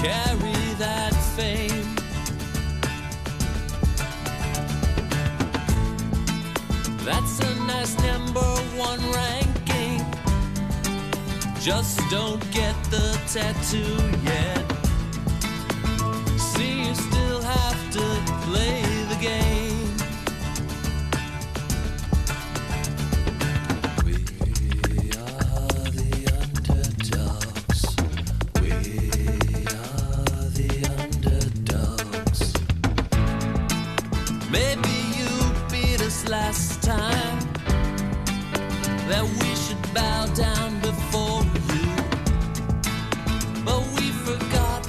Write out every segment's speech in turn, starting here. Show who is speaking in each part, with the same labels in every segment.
Speaker 1: carry that fame. That's a nice #1 ranking. Just don't get the tattoo yet. See, you still have to play the game. We are the underdogs. We are the underdogs. Maybe you beat us last time, that we should bow down before you. But we forgot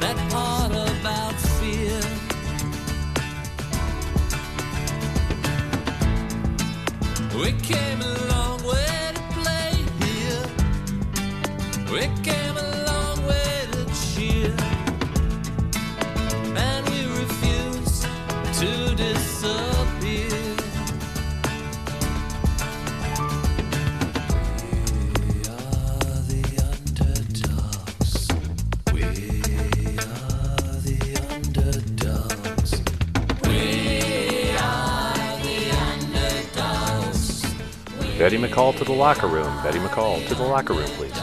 Speaker 1: that part about fear. We came a long way to play here. We came a long way to cheer. And we refuse to disappear. We are the underdogs. We are the underdogs. We are the underdogs.
Speaker 2: Betty McCall to the locker room. Betty McCall to the locker room, please.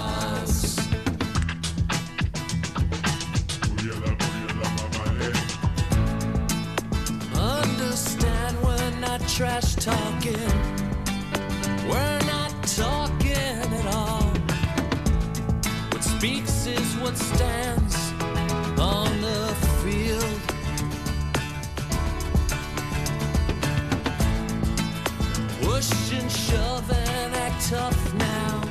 Speaker 1: Understand we're not trash talking. We're not talking at all. What speaks is what stands on the field. Push and shove and act tough now.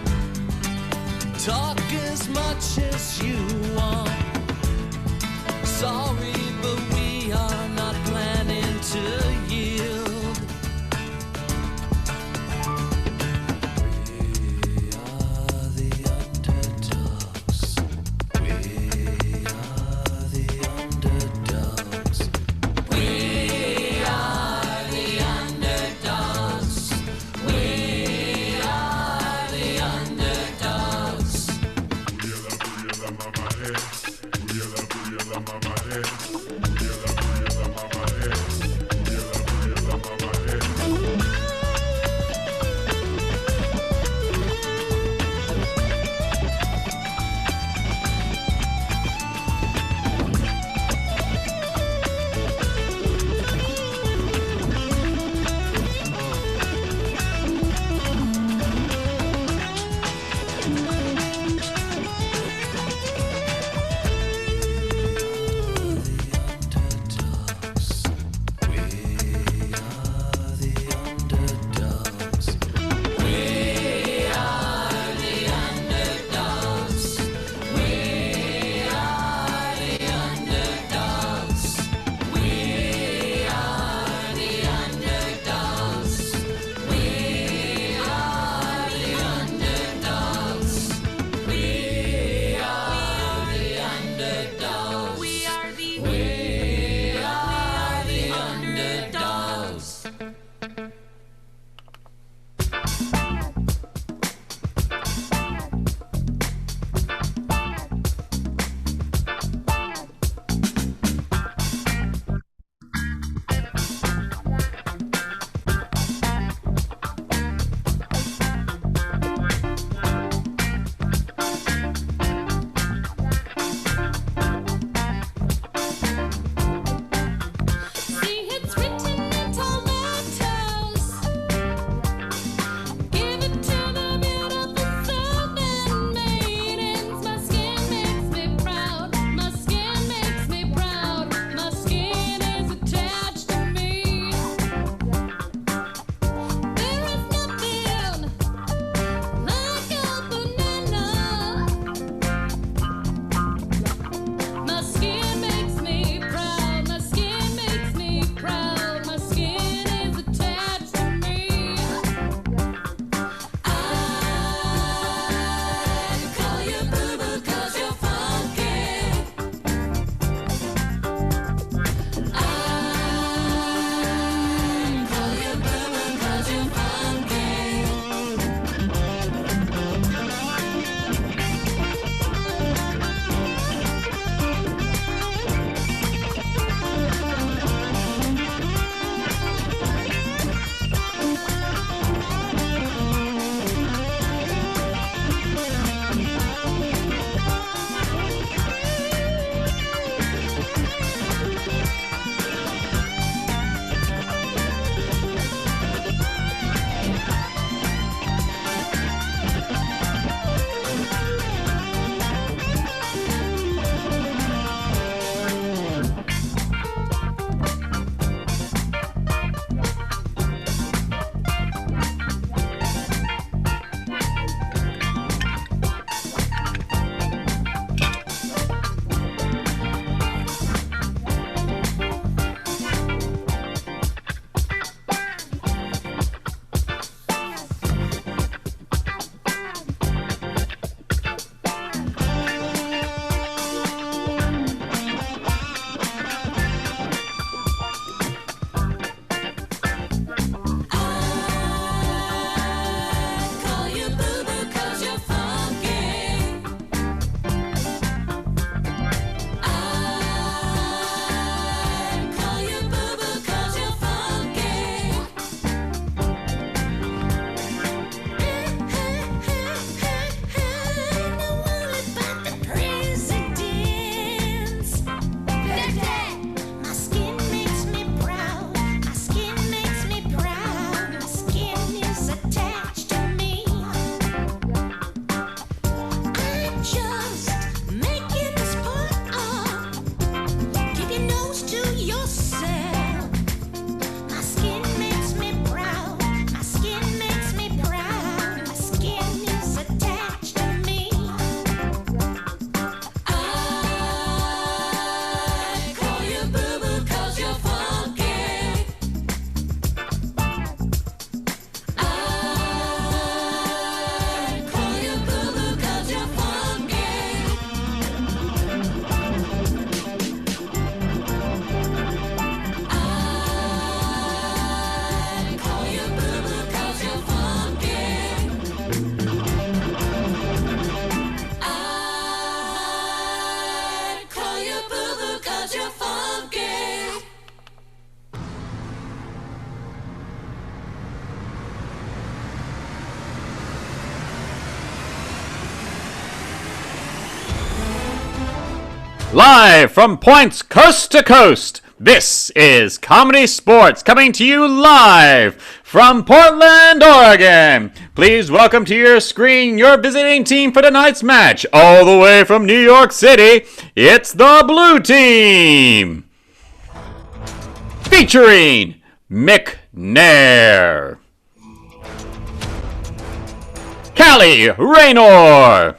Speaker 1: Talk as much as you want. Sorry, but we are not planning to yield. We are the underdogs. We are the underdogs. We are the underdogs. We are the underdogs.
Speaker 2: Live from points coast to coast, this is Comedy Sports coming to you live from Portland, Oregon. Please welcome to your screen your visiting team for tonight's match. All the way from New York City, it's the Blue Team. Featuring McNair, Callie Raynor,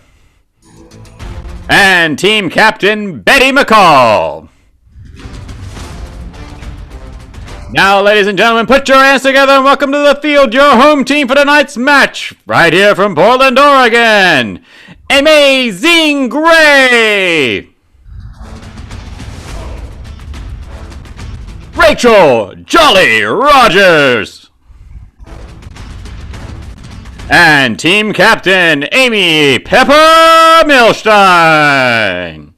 Speaker 2: and team captain Betty McCall. Now, ladies and gentlemen, put your hands together and welcome to the field your home team for tonight's match, right here from Portland, Oregon, Amazing Gray, Rachel Jolly Rogers, and team captain Amy Pepper Milstein.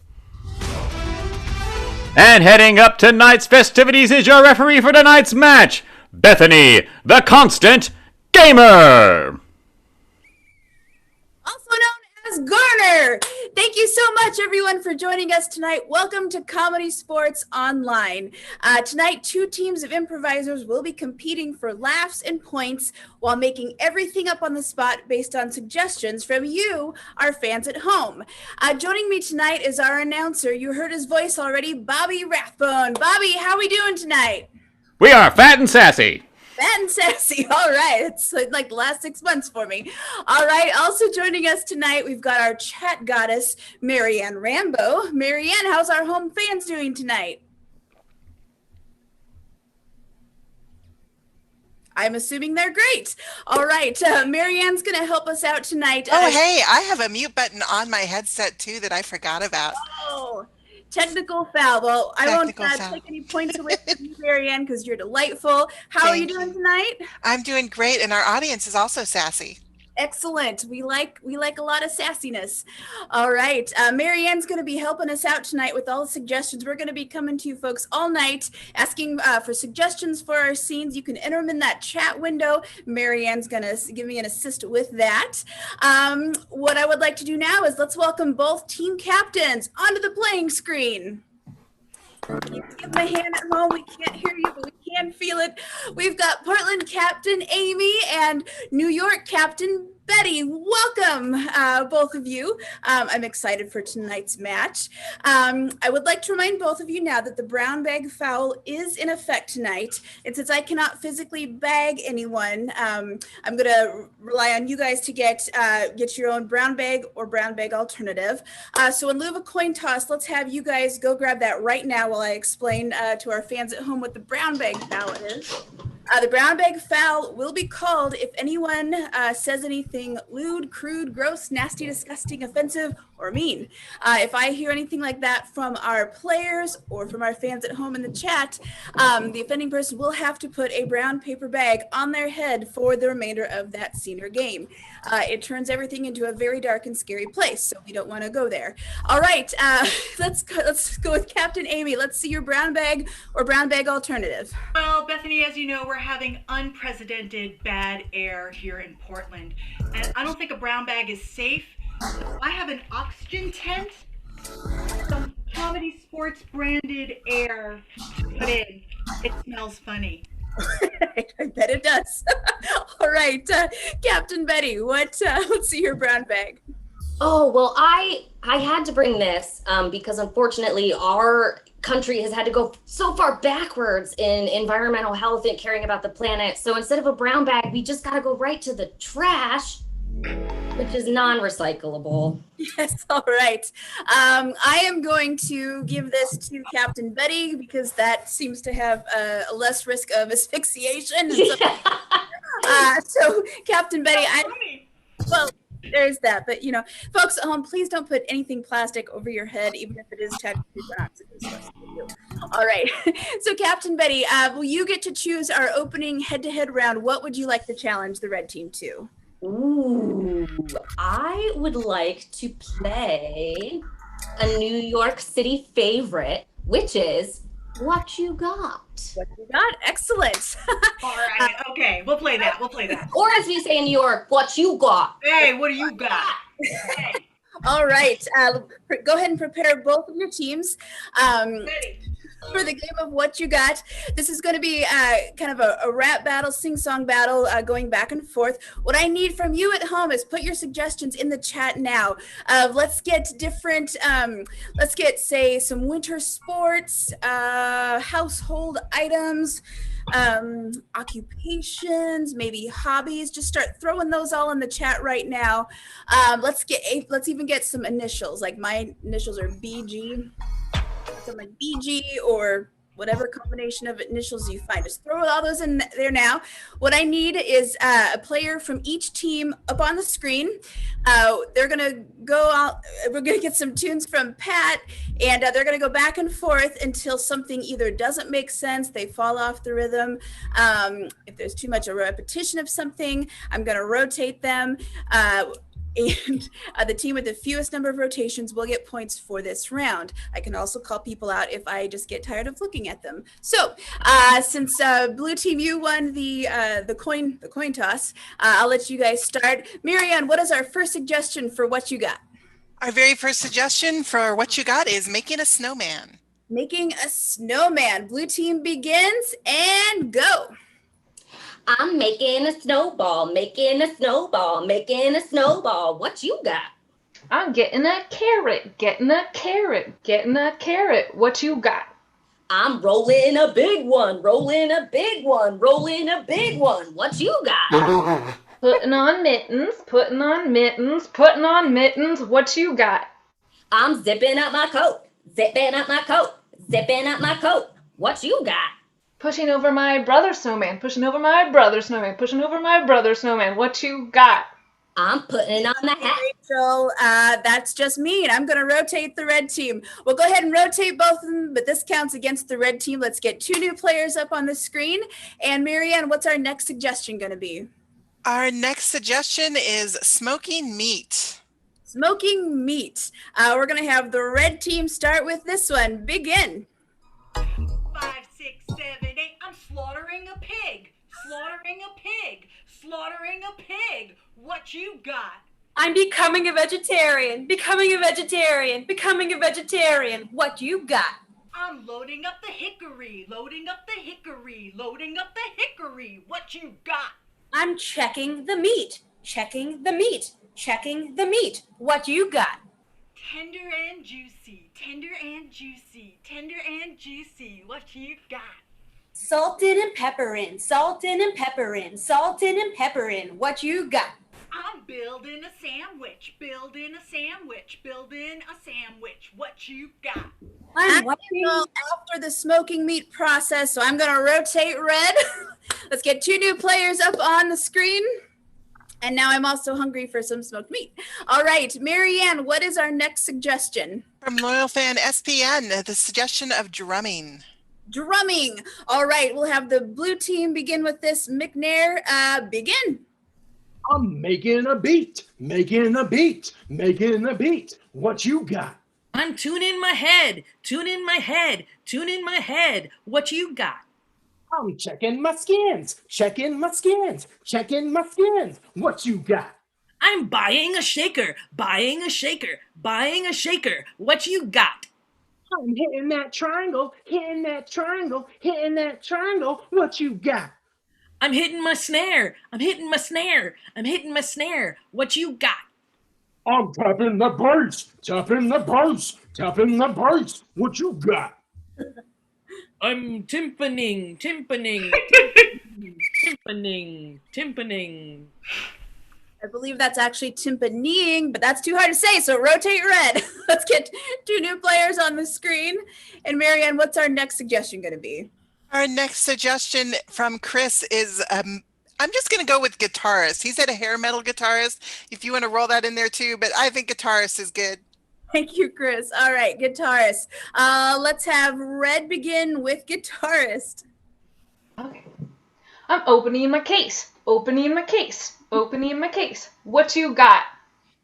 Speaker 2: And heading up tonight's festivities is your referee for tonight's match, Bethany the Constant Gamer.
Speaker 3: Also known as Garner. Thank you so much, everyone, for joining us tonight. Welcome to Comedy Sports Online. Tonight, two teams of improvisers will be competing for laughs and points while making everything up on the spot based on suggestions from you, our fans at home. Joining me tonight is our announcer. You heard his voice already, Bobby Rathbone. Bobby, how are we doing tonight?
Speaker 2: We are fat and sassy.
Speaker 3: Fat and sassy. All right. It's like the last 6 months for me. All right. Also joining us tonight, we've got our chat goddess, Marianne Rambo. Marianne, how's our home fans doing tonight? I'm assuming they're great. All right. Marianne's going to help us out tonight.
Speaker 4: Oh, hey, I have a mute button on my headset, too, that I forgot about.
Speaker 3: Oh, technical foul. Well, I won't take any points away from you, Marianne, because you're delightful. How are you doing tonight?
Speaker 4: I'm doing great, and our audience is also sassy.
Speaker 3: Excellent. We like a lot of sassiness. All right. Marianne's going to be helping us out tonight with all the suggestions. We're going to be coming to you folks all night, asking for suggestions for our scenes. You can enter them in that chat window. Marianne's going to give me an assist with that. What I would like to do now is let's welcome both team captains onto the playing screen. Give them a hand at home. We can't hear you, but we can feel it. We've got Portland Captain Amy and New York Captain Betty. Welcome, both of you. I'm excited for tonight's match. I would like to remind both of you now that the brown bag foul is in effect tonight. And since I cannot physically bag anyone, I'm going to rely on you guys to get your own brown bag or brown bag alternative. So in lieu of a coin toss, let's have you guys go grab that right now while I explain to our fans at home what the brown bag foul is. The brown bag foul will be called if anyone says anything lewd, crude, gross, nasty, disgusting, offensive, or mean. If I hear anything like that from our players or from our fans at home in the chat, the offending person will have to put a brown paper bag on their head for the remainder of that scene or game. It turns everything into a very dark and scary place, so we don't want to go there. All right, let's go with Captain Amy. Let's see your brown bag or brown bag alternative.
Speaker 5: Well, Bethany, as you know, we're having unprecedented bad air here in Portland, and I don't think a brown bag is safe. I have an oxygen tent, some Comedy Sports branded air put in. It smells funny.
Speaker 3: I bet it does. All right, Captain Betty, let's see your brown bag.
Speaker 6: Oh, well, I had to bring this because unfortunately our country has had to go so far backwards in environmental health and caring about the planet. So instead of a brown bag, we just got to go right to the trash, which is non-recyclable.
Speaker 3: Yes, all right. I am going to give this to Captain Betty because that seems to have a less risk of asphyxiation. So Captain Betty, well, there's that. But, folks at home, please don't put anything plastic over your head, even if it is technically monoxide. All right. So, Captain Betty, will you get to choose our opening head-to-head round? What would you like to challenge the red team to?
Speaker 6: Ooh, I would like to play a New York City favorite, which is What You Got.
Speaker 3: What You Got? Excellent.
Speaker 5: All right. Okay. We'll play that.
Speaker 6: Or as we say in New York, what you got.
Speaker 5: Hey, what do you got? Hey.
Speaker 3: All right. Go ahead and prepare both of your teams.
Speaker 5: Ready.
Speaker 3: For the game of What You Got. This is going to be kind of a rap battle, sing-song battle, going back and forth. What I need from you at home is put your suggestions in the chat now. Let's get different, say, some winter sports, household items, occupations, maybe hobbies. Just start throwing those all in the chat right now. Let's even get some initials. Like my initials are BG. Some like BG or whatever combination of initials you find. Just throw all those in there now. What I need is a player from each team up on the screen. They're going to go out. We're going to get some tunes from Pat, and they're going to go back and forth until something either doesn't make sense, they fall off the rhythm. If there's too much a repetition of something, I'm going to rotate them. And the team with the fewest number of rotations will get points for this round. I can also call people out if I just get tired of looking at them. So since blue team, you won the coin toss, I'll let you guys start. Marianne, what is our first suggestion for What You Got?
Speaker 4: Our very first suggestion for What You Got is making a snowman.
Speaker 3: Making a snowman. Blue team begins and go.
Speaker 6: I'm making a snowball, making a snowball, making a snowball. What you got?
Speaker 7: I'm getting a carrot, getting a carrot, getting a carrot. What you got?
Speaker 6: I'm rolling a big one, rolling a big one, rolling a big one. What you got?
Speaker 7: Putting on mittens, putting on mittens, putting on mittens. What you got?
Speaker 6: I'm zipping up my coat, zipping up my coat, zipping up my coat. What you got?
Speaker 7: Pushing over my brother's snowman, pushing over my brother's snowman, pushing over my brother's snowman. What you got?
Speaker 6: I'm putting on the hat.
Speaker 3: Rachel, that's just me, and I'm going to rotate the red team. We'll go ahead and rotate both of them, but this counts against the red team. Let's get 2 new players up on the screen. And Marianne, what's our next suggestion going to be?
Speaker 4: Our next suggestion is smoking meat.
Speaker 3: Smoking meat. We're going to have the red team start with this one. Begin.
Speaker 5: 5, 6, 7, 8. I'm slaughtering a pig. Slaughtering a pig. Slaughtering a pig. What you got?
Speaker 8: I'm becoming a vegetarian. Becoming a vegetarian. Becoming a vegetarian. What you got?
Speaker 5: I'm loading up the hickory. Loading up the hickory. Loading up the hickory. What you got?
Speaker 8: I'm checking the meat. Checking the meat. Checking the meat. What you got?
Speaker 5: Tender and juicy. Tender and juicy. Tender and juicy. What you got?
Speaker 8: Salted and pepperin'. Salted and pepperin'. Salted and pepperin'. What you got?
Speaker 5: I'm building a sandwich. Building a sandwich. Building a sandwich. What you got?
Speaker 8: I'm
Speaker 3: After the smoking meat process, so I'm going to rotate red. Let's get 2 new players up on the screen. And now I'm also hungry for some smoked meat. All right, Marianne, what is our next suggestion?
Speaker 4: From Loyal Fan SPN, the suggestion of drumming.
Speaker 3: Drumming. All right, we'll have the blue team begin with this. McNair, begin.
Speaker 9: I'm making a beat, making a beat, making a beat. What you got?
Speaker 10: I'm tuning my head, tuning my head, tuning my head. What you got?
Speaker 9: I'm checking my skins, checking my skins, checking my skins. What you got?
Speaker 10: I'm buying a shaker, buying a shaker, buying a shaker. What you got?
Speaker 9: I'm hitting that triangle, hitting that triangle, hitting that triangle. What you got?
Speaker 10: I'm hitting my snare, I'm hitting my snare, I'm hitting my snare. What you got?
Speaker 9: I'm tapping the bass, tapping the bass, tapping the bass. What you got?
Speaker 10: I'm timpaning, timpaning, timpaning, timpaning.
Speaker 3: I believe that's actually timpaniing, but that's too hard to say, so rotate red. Let's get 2 new players on the screen. And Marianne, what's our next suggestion going to be?
Speaker 4: Our next suggestion from Chris is, I'm just going to go with guitarist. He said a hair metal guitarist, if you want to roll that in there too, but I think guitarist is good.
Speaker 3: Thank you, Chris. All right, guitarist. Let's have red begin with guitarist.
Speaker 7: Okay. I'm opening my case, opening my case, opening my case. What you got?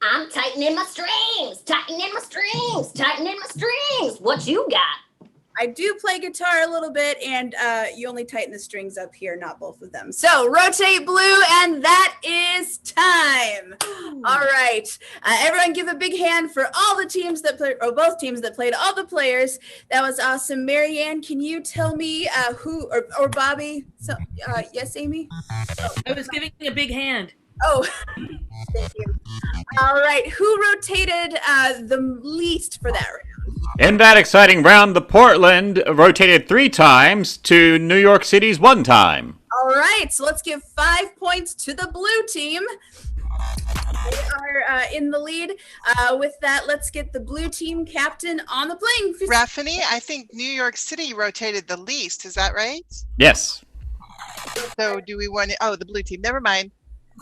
Speaker 6: I'm tightening my strings, tightening my strings, tightening my strings. What you got?
Speaker 3: I do play guitar a little bit, and you only tighten the strings up here, not both of them. So rotate blue, and that is time. All right. Everyone give a big hand for all the teams that played, or both teams that played, all the players. That was awesome. Marianne, can you tell me who, or Bobby? So, yes, Amy?
Speaker 10: I was giving a big hand.
Speaker 3: Oh, thank you. All right. Who rotated the least for that round?
Speaker 2: In that exciting round, the Portland rotated 3 times to New York City's 1 time.
Speaker 3: All right, so let's give 5 points to the blue team. They are in the lead. With that, let's get the blue team captain on the playing field.
Speaker 4: Rafferty, I think New York City rotated the least. Is that right?
Speaker 2: Yes.
Speaker 4: So do we want to, oh, the blue team. Never mind.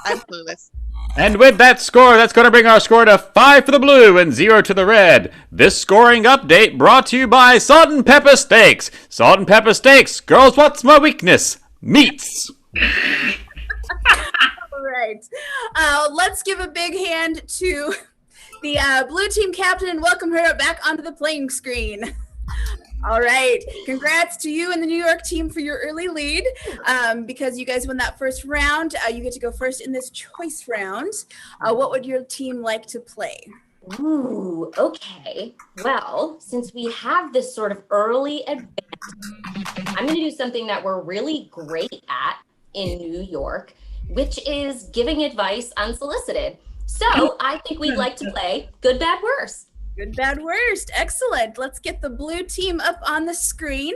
Speaker 4: I'm clueless.
Speaker 2: And with that score, that's going to bring our score to 5 for the blue and 0 to the red. This scoring update brought to you by Salt and Pepper Steaks. Salt and Pepper Steaks. Girls, what's my weakness? Meats.
Speaker 3: All right. Let's give a big hand to the blue team captain and welcome her back onto the playing screen. All right. Congrats to you and the New York team for your early lead. Because you guys won that first round, you get to go first in this choice round. What would your team like to play?
Speaker 6: Ooh, okay. Well, since we have this sort of early advantage, I'm going to do something that we're really great at in New York, which is giving advice unsolicited. So I think we'd like to play Good, Bad, Worst.
Speaker 3: Good, bad, worst. Excellent. Let's get the blue team up on the screen.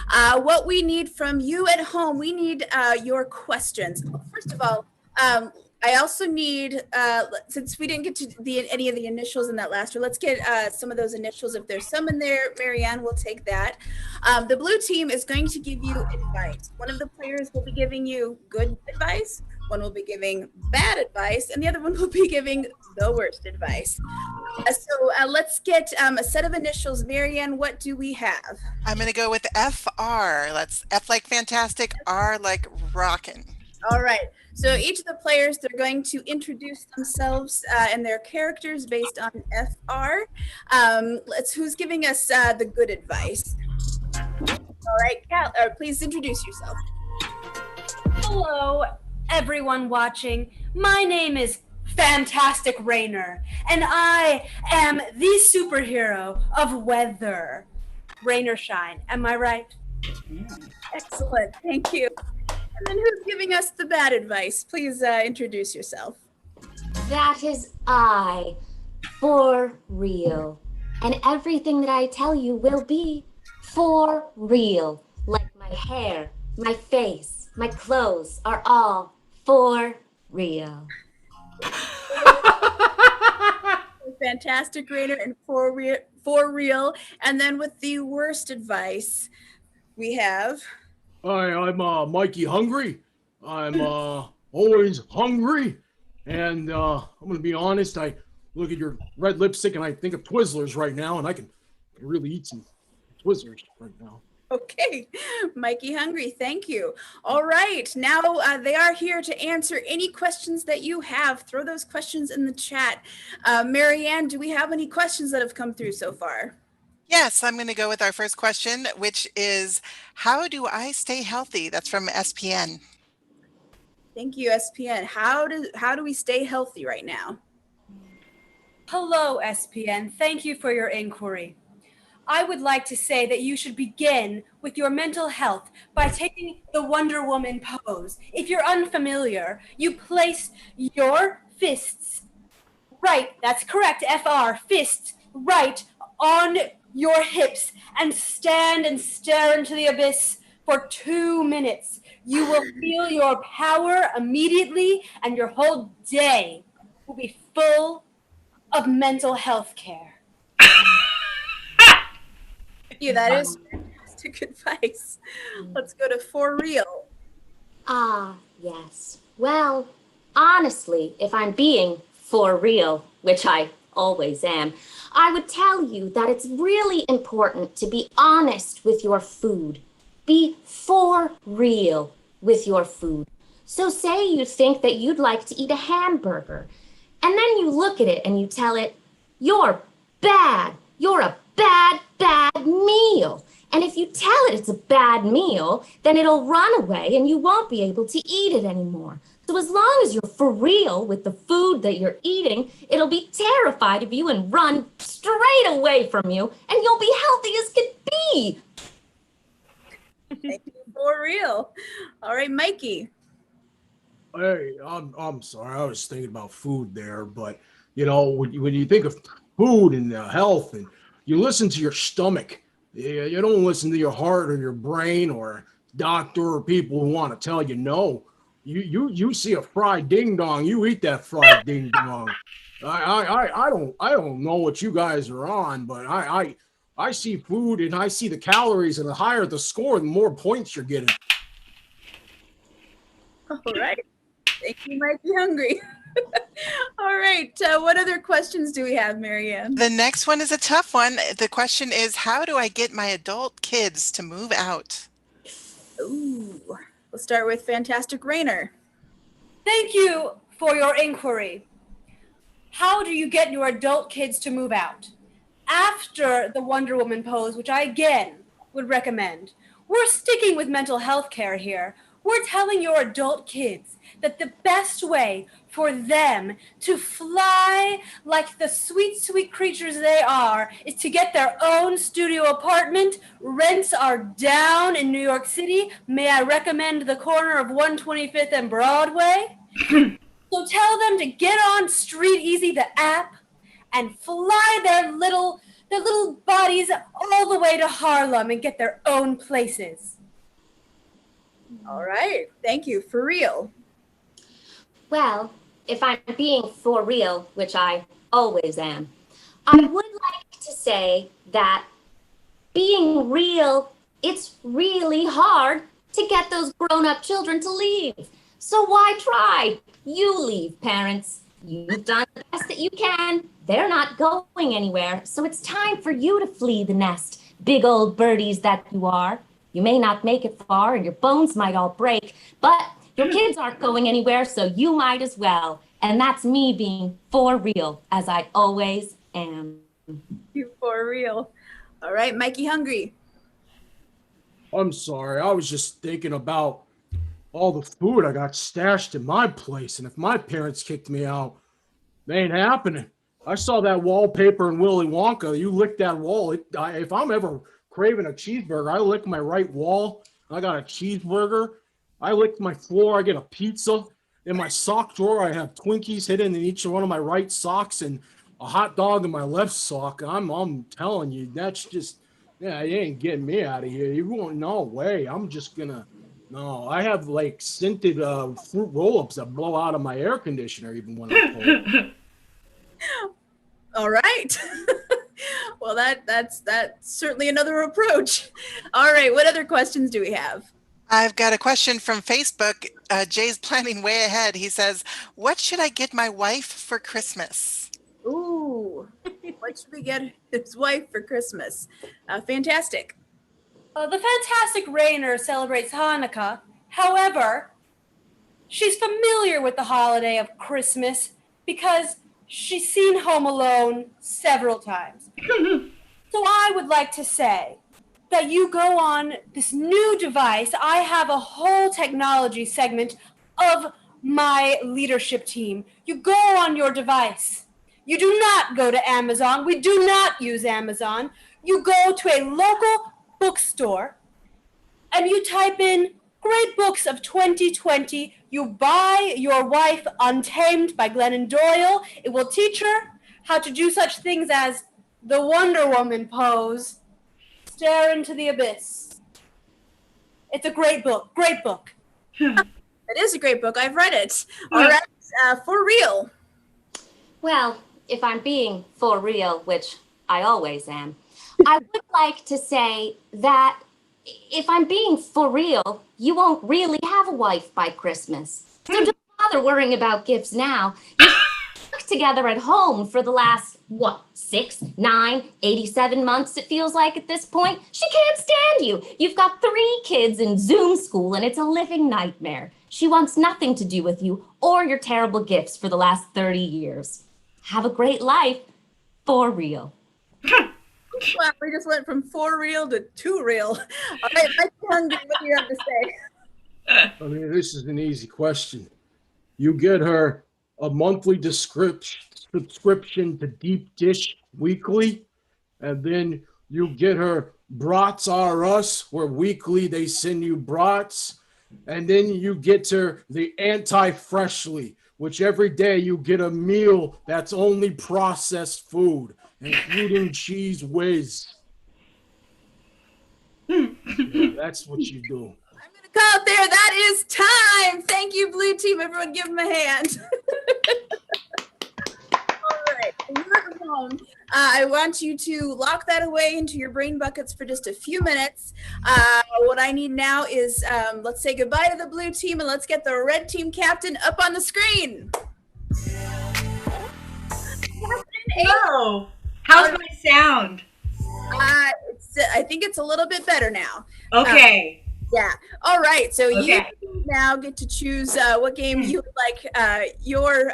Speaker 3: What we need from you at home, we need your questions. First of all, I also need, since we didn't get to any of the initials in that last one, let's get some of those initials. If there's some in there, Marianne will take that. The blue team is going to give you advice. One of the players will be giving you good advice. One will be giving bad advice, and the other one will be giving the worst advice. So let's get a set of initials. Marianne, what do we have?
Speaker 4: I'm going to go with FR. Let's F like fantastic, R like rockin'.
Speaker 3: All right. So each of the players, they're going to introduce themselves and their characters based on FR. Who's giving us the good advice? All right, Cal, please introduce yourself.
Speaker 8: Hello, everyone watching. My name is Fantastic Rainer, and I am the superhero of weather. Rain or shine, am I right?
Speaker 3: Excellent, thank you. And then who's giving us the bad advice? Please introduce yourself.
Speaker 6: That is I, for real. And everything that I tell you will be for real. Like my hair, my face, my clothes are all for real.
Speaker 3: Fantastic, Rainer, and for real. And then with the worst advice, we have...
Speaker 9: Hi, I'm Mikey Hungry. I'm always hungry. And I'm going to be honest, I look at your red lipstick and I think of Twizzlers right now, and I can really eat some Twizzlers right now.
Speaker 3: Okay, Mikey Hungry, thank you. All right, now they are here to answer any questions that you have. Throw those questions in the chat. Marianne, do we have any questions that have come through so far?
Speaker 4: Yes, I'm going to go with our first question, which is, how do I stay healthy? That's from SPN.
Speaker 3: Thank you, SPN. How do we stay healthy right now?
Speaker 8: Hello, SPN. Thank you for your inquiry. I would like to say that you should begin with your mental health by taking the Wonder Woman pose. If you're unfamiliar, you place your fists right, that's correct, FR, fists right on your hips and stand and stare into the abyss for 2 minutes. You will feel your power immediately, and your whole day will be full of mental health care.
Speaker 3: Thank you. That is fantastic advice. Let's go to for real.
Speaker 6: Ah, yes. Well, honestly, if I'm being for real, which I always am, I would tell you that it's really important to be honest with your food. Be for real with your food. So say you think that you'd like to eat a hamburger, and then you look at it and you tell it, you're bad. You're a bad meal. And if you tell it it's a bad meal, then it'll run away and you won't be able to eat it anymore. So as long as you're for real with the food that you're eating, it'll be terrified of you and run straight away from you, and you'll be healthy as can be.
Speaker 3: Thank you, for real. All right, Mikey.
Speaker 9: Hey, I'm sorry. I was thinking about food there, but you know, when you think of food and health, and you listen to your stomach, you don't listen to your heart or your brain or doctor or people who want to tell you no. You see a fried ding dong, you eat that fried ding dong. I don't know what you guys are on, but I see food and I see the calories, and the higher the score, the more points you're getting.
Speaker 3: All right. Thank you, Mikey Hungry. All right. What other questions do we have, Marianne?
Speaker 4: The next one is a tough one. The question is, how do I get my adult kids to move out?
Speaker 3: Ooh. We'll start with Fantastic Rainer.
Speaker 8: Thank you for your inquiry. How do you get your adult kids to move out? After the Wonder Woman pose, which I again would recommend, we're sticking with mental health care here. We're telling your adult kids that the best way for them to fly like the sweet, sweet creatures they are is to get their own studio apartment. Rents are down in New York City. May I recommend the corner of 125th and Broadway? So tell them to get on Street Easy, the app, and fly their little bodies all the way to Harlem and get their own places.
Speaker 3: All right. Thank you. For real.
Speaker 6: Well, if I'm being for real, which I always am, I would like to say that being real, it's really hard to get those grown-up children to leave. So why try? You leave, parents. You've done the best that you can. They're not going anywhere. So it's time for you to flee the nest, big old birdies that you are. You may not make it far and your bones might all break, but your kids aren't going anywhere, so you might as well. And that's me being for real, as I always am.
Speaker 3: You for real. All right, Mikey Hungry.
Speaker 9: I'm sorry. I was just thinking about all the food I got stashed in my place, and if my parents kicked me out, they ain't happening. I saw that wallpaper in Willy Wonka. You lick that wall. If I'm ever craving a cheeseburger, I lick my right wall. I got a cheeseburger. I lick my floor. I get a pizza. In my sock drawer, I have Twinkies hidden in each one of my right socks and a hot dog in my left sock. I'm telling you, that's just, yeah, you ain't getting me out of here. You won't, no way. I'm just gonna, no. I have like scented fruit roll-ups that blow out of my air conditioner even when I'm cold.
Speaker 3: All right. Well, that's certainly another approach. All right, what other questions do we have?
Speaker 4: I've got a question from Facebook. Jay's planning way ahead. He says, what should I get my wife for Christmas?
Speaker 3: Ooh, what should we get his wife for Christmas? Fantastic.
Speaker 8: The Fantastic Rainer celebrates Hanukkah. However, she's familiar with the holiday of Christmas because she's seen Home Alone several times. So I would like to say that you go on this new device. I have a whole technology segment of my leadership team. You go on your device. You do not go to Amazon. We do not use Amazon. You go to a local bookstore and you type in Great Books of 2020. You buy your wife Untamed by Glennon Doyle. It will teach her how to do such things as the Wonder Woman pose, stare into the abyss. It's a great book. Great book.
Speaker 3: It is a great book. I've read it. All right, for real.
Speaker 6: Well, if I'm being for real, which I always am, I would like to say that if I'm being for real, you won't really have a wife by Christmas. So don't bother worrying about gifts now. You've worked together at home for the last, 6, 9, 87 months it feels like at this point. She can't stand you. You've got 3 kids in Zoom school and it's a living nightmare. She wants nothing to do with you or your terrible gifts for the last 30 years. Have a great life, for real.
Speaker 3: Wow, we just went from 4 real to 2 real. All right, Mike Hungry, what do you have to say?
Speaker 9: I mean, this is an easy question. You get her a monthly subscription to Deep Dish Weekly, and then you get her Brats R Us, where weekly they send you brats, and then you get her the Anti-Freshly, which every day you get a meal that's only processed food, including Cheese Whiz. Yeah, that's what you do.
Speaker 3: Call it there. That is time. Thank you, Blue Team. Everyone give them a hand. All right. You're at home. I want you to lock that away into your brain buckets for just a few minutes. What I need now is let's say goodbye to the Blue Team and let's get the Red Team captain up on the screen.
Speaker 5: Hello. How's my sound?
Speaker 3: I think it's a little bit better now.
Speaker 5: Okay.
Speaker 3: Yeah. All right. So you now get to choose what game you would like your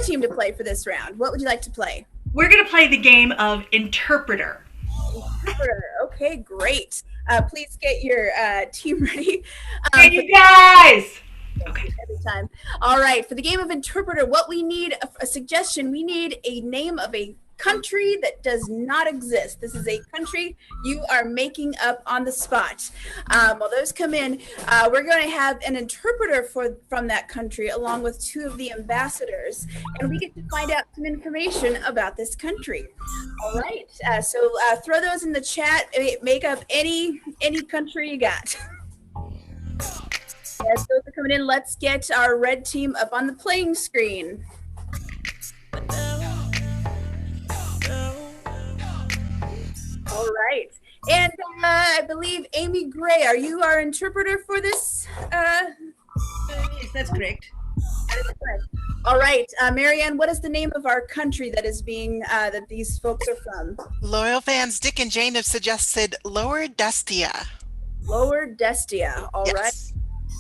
Speaker 3: team to play for this round. What would you like to play?
Speaker 5: We're going to play the game of Interpreter.
Speaker 3: Interpreter. Okay, great. Please get your team ready.
Speaker 5: Hey, you guys!
Speaker 3: Okay. Every time. All right. For the game of Interpreter, what we need, a suggestion, we need a name of a country that does not exist. This is a country you are making up on the spot. While those come in, we're going to have an interpreter from that country along with 2 of the ambassadors, and we get to find out some information about this country. All right, so throw those in the chat. Make up any country you got. As those are coming in, let's get our red team up on the playing screen. All right. And I believe Amy Gray, are you our interpreter for this?
Speaker 10: Yes, that's correct.
Speaker 3: That is correct. All right. Marianne, what is the name of our country that is being, that these folks are from?
Speaker 4: Loyal fans Dick and Jane have suggested Lower Destia.
Speaker 3: Lower Destia. All right.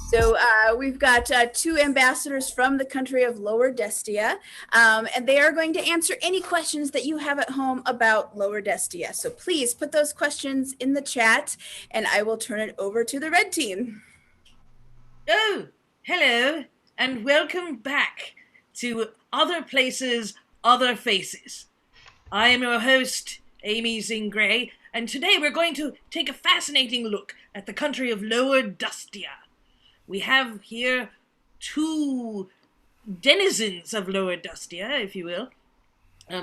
Speaker 3: So we've got 2 ambassadors from the country of Lower Destia, and they are going to answer any questions that you have at home about Lower Destia. So please put those questions in the chat, and I will turn it over to the red team.
Speaker 10: Oh, hello, and welcome back to Other Places, Other Faces. I am your host, Amy Zingray, and today we're going to take a fascinating look at the country of Lower Destia. We have here 2 denizens of Lower Destia, if you will.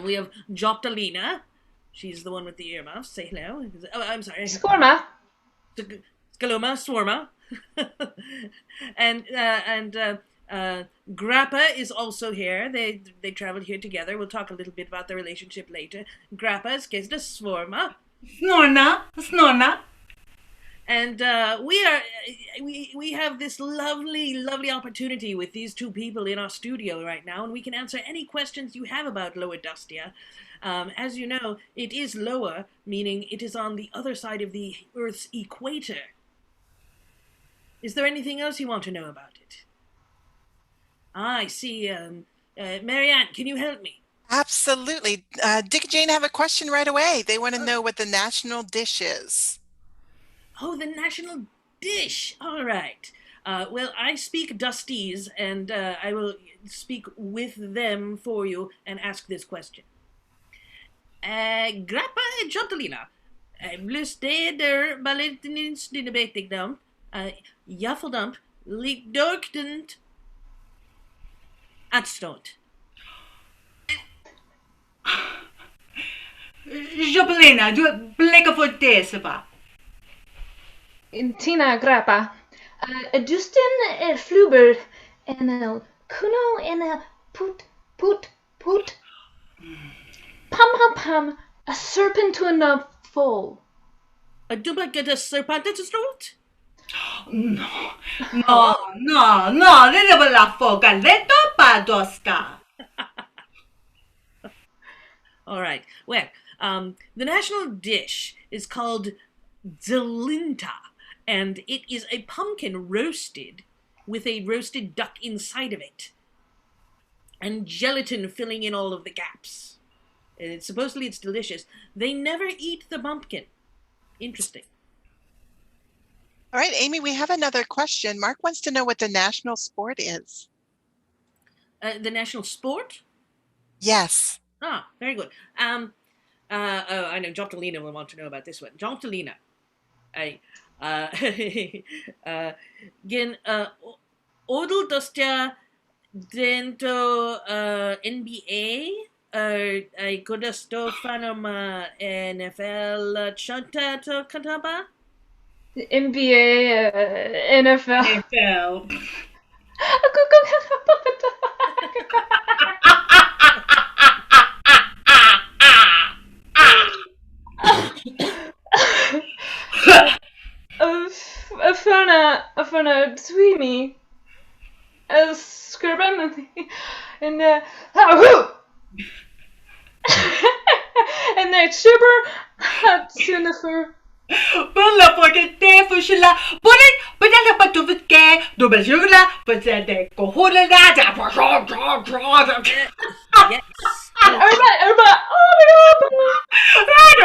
Speaker 10: We have Joptalina. She's the one with the earmuffs. Say hello. Oh, I'm sorry.
Speaker 7: Skorma.
Speaker 10: Skaloma, Swarma. and Grappa is also here. They traveled here together. We'll talk a little bit about their relationship later. Grappa is Kesda Swarma.
Speaker 5: Snorna.
Speaker 10: And we have this lovely opportunity with these 2 people in our studio right now, and we can answer any questions you have about Lower Destia. As you know, it is lower, meaning it is on the other side of the Earth's equator. Is there anything else you want to know about it? I see. Marianne, can you help me?
Speaker 4: Absolutely. Dick and Jane have a question right away. They want to know what the national dish is.
Speaker 10: Oh, the national dish. All right. Well, I speak Dustese, and I will speak with them for you and ask this question. Grappa e Joptalina. Blusteder balletins dinnebetigdam. Jaffeldamp likdorkdent atstont.
Speaker 5: Joptalina, du blikker voor deze va.
Speaker 7: Tina Grappa. Dustin Fluber en Kuno en Put. Pam, a serpent to a foal.
Speaker 10: A dubba get a serpent at throat?
Speaker 5: No, det är väl la foga letto padosta.
Speaker 10: All right. Well, the national dish is called Zelinta, and it is a pumpkin roasted with a roasted duck inside of it, and gelatin filling in all of the gaps. and supposedly it's delicious. They never eat the pumpkin. Interesting.
Speaker 4: All right, Amy, we have another question. Mark wants to know what the national sport is.
Speaker 10: The national sport?
Speaker 4: Yes.
Speaker 10: Ah, very good. Oh, I know. Joptalina will want to know about this one. Joptalina. Gen odel dostia dentro NBA ay kodasto fanoma NFL chanta to kataba?
Speaker 7: The NBA, NFL.
Speaker 5: NFL.
Speaker 7: Afana Swimi Scribble and and that Shibber Jennifer.
Speaker 5: Bella porque te fushila, pone, pedala patuvke, dobajula, patade, kohola,
Speaker 10: Yes.
Speaker 7: Everybody, oh my god!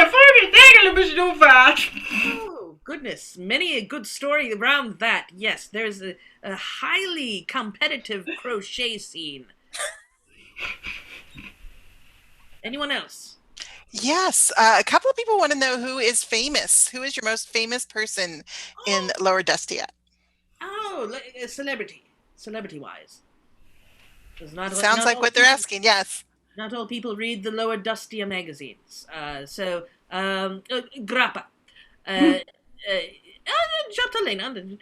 Speaker 10: Oh, goodness. Many a good story around that. Yes, there's a highly competitive crochet scene. Anyone else?
Speaker 4: Yes. A couple of people want to know who is famous. Who is your most famous person in Lower Dustia?
Speaker 10: Oh, like a celebrity. Celebrity-wise.
Speaker 4: Sounds like what they're asking, yes.
Speaker 10: Not all people read the Lower Dustia magazines. Grappa. Joptalina.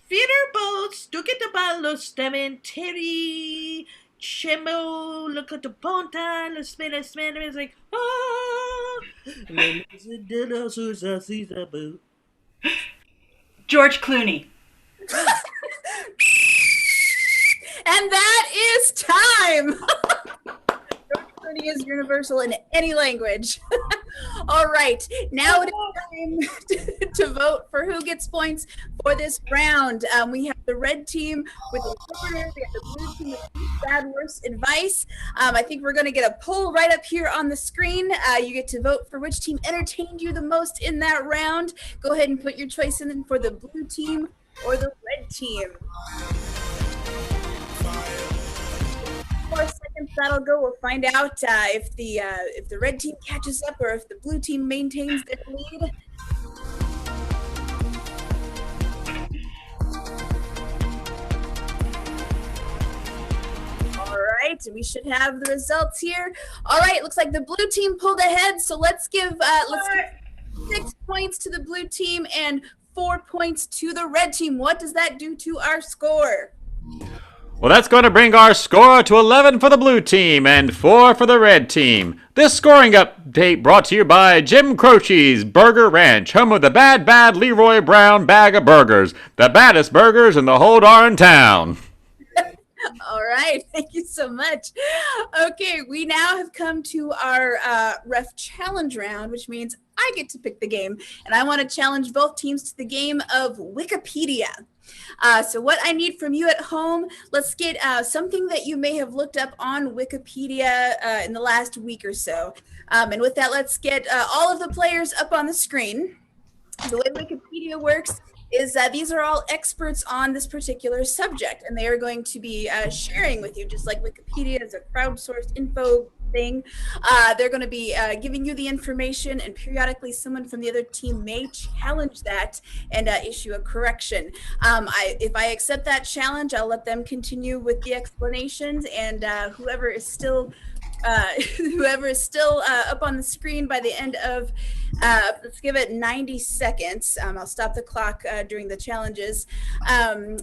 Speaker 10: Firbo Stukitaballo Stamenteri Chemo Locotoponta La Spina Spina is like
Speaker 5: George Clooney.
Speaker 3: And that is time. George Clooney is universal in any language. All right, now it is time to vote for who gets points for this round. We have the red team with the Interpreter. We have the blue team with bad worst advice. I think we're going to get a poll right up here on the screen. You get to vote for which team entertained you the most in that round. Go ahead and put your choice in for the blue team or the red team. 4 seconds that'll go. We'll find out if the red team catches up or if the blue team maintains their lead. All right, we should have the results here. All right, looks like the blue team pulled ahead. So let's give 6 points to the blue team and 4 points to the red team. What does that do to our score?
Speaker 2: Well, that's going to bring our score to 11 for the blue team and 4 for the red team. This scoring update brought to you by Jim Croce's Burger Ranch, home of the bad Leroy Brown bag of burgers. The baddest burgers in the whole darn town.
Speaker 3: All right, thank you so much. Okay, we now have come to our ref challenge round, which means I get to pick the game, and I want to challenge both teams to the game of Wikipedia. So what I need from you at home, let's get something that you may have looked up on Wikipedia in the last week or so. And with that, let's get all of the players up on the screen. The way Wikipedia works is these are all experts on this particular subject, and they are going to be sharing with you, just like Wikipedia is a crowdsourced info thing. They're going to be giving you the information, and periodically someone from the other team may challenge that and issue a correction. If I accept that challenge, I'll let them continue with the explanations, and whoever is still up on the screen by the end of let's give it 90 seconds. I'll stop the clock during the challenges.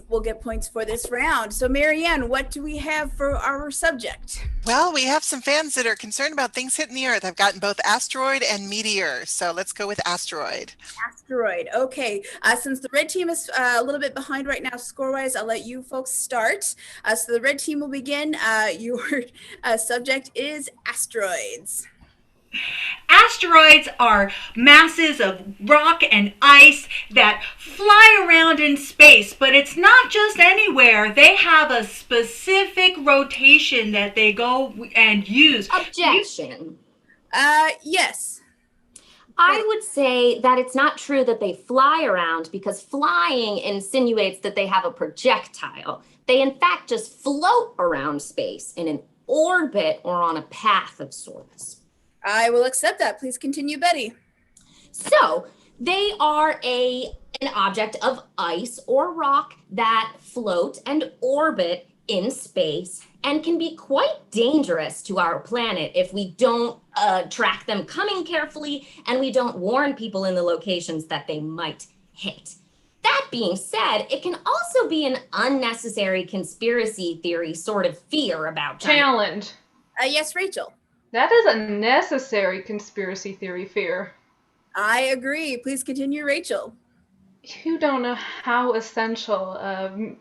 Speaker 3: We'll get points for this round. So Marianne, what do we have for our subject?
Speaker 4: Well, we have some fans that are concerned about things hitting the earth. I've gotten both asteroid and meteor. So let's go with asteroid.
Speaker 3: Asteroid. Okay. Since the red team is a little bit behind right now score-wise, I'll let you folks start. So the red team will begin. Your subject is asteroids.
Speaker 5: Asteroids are masses of rock and ice that fly around in space, but it's not just anywhere. They have a specific rotation that they go and use.
Speaker 6: Objection.
Speaker 3: Yes.
Speaker 6: I would say that it's not true that they fly around, because flying insinuates that they have a projectile. They in fact just float around space in an orbit or on a path of sorts.
Speaker 3: I will accept that. Please continue, Betty.
Speaker 6: So they are an object of ice or rock that float and orbit in space and can be quite dangerous to our planet if we don't track them coming carefully and we don't warn people in the locations that they might hit. That being said, it can also be an unnecessary conspiracy theory sort of fear about China.
Speaker 7: Challenge.
Speaker 3: Yes, Rachel.
Speaker 7: That is a necessary conspiracy theory fear.
Speaker 3: I agree. Please continue, Rachel.
Speaker 7: You don't know how essential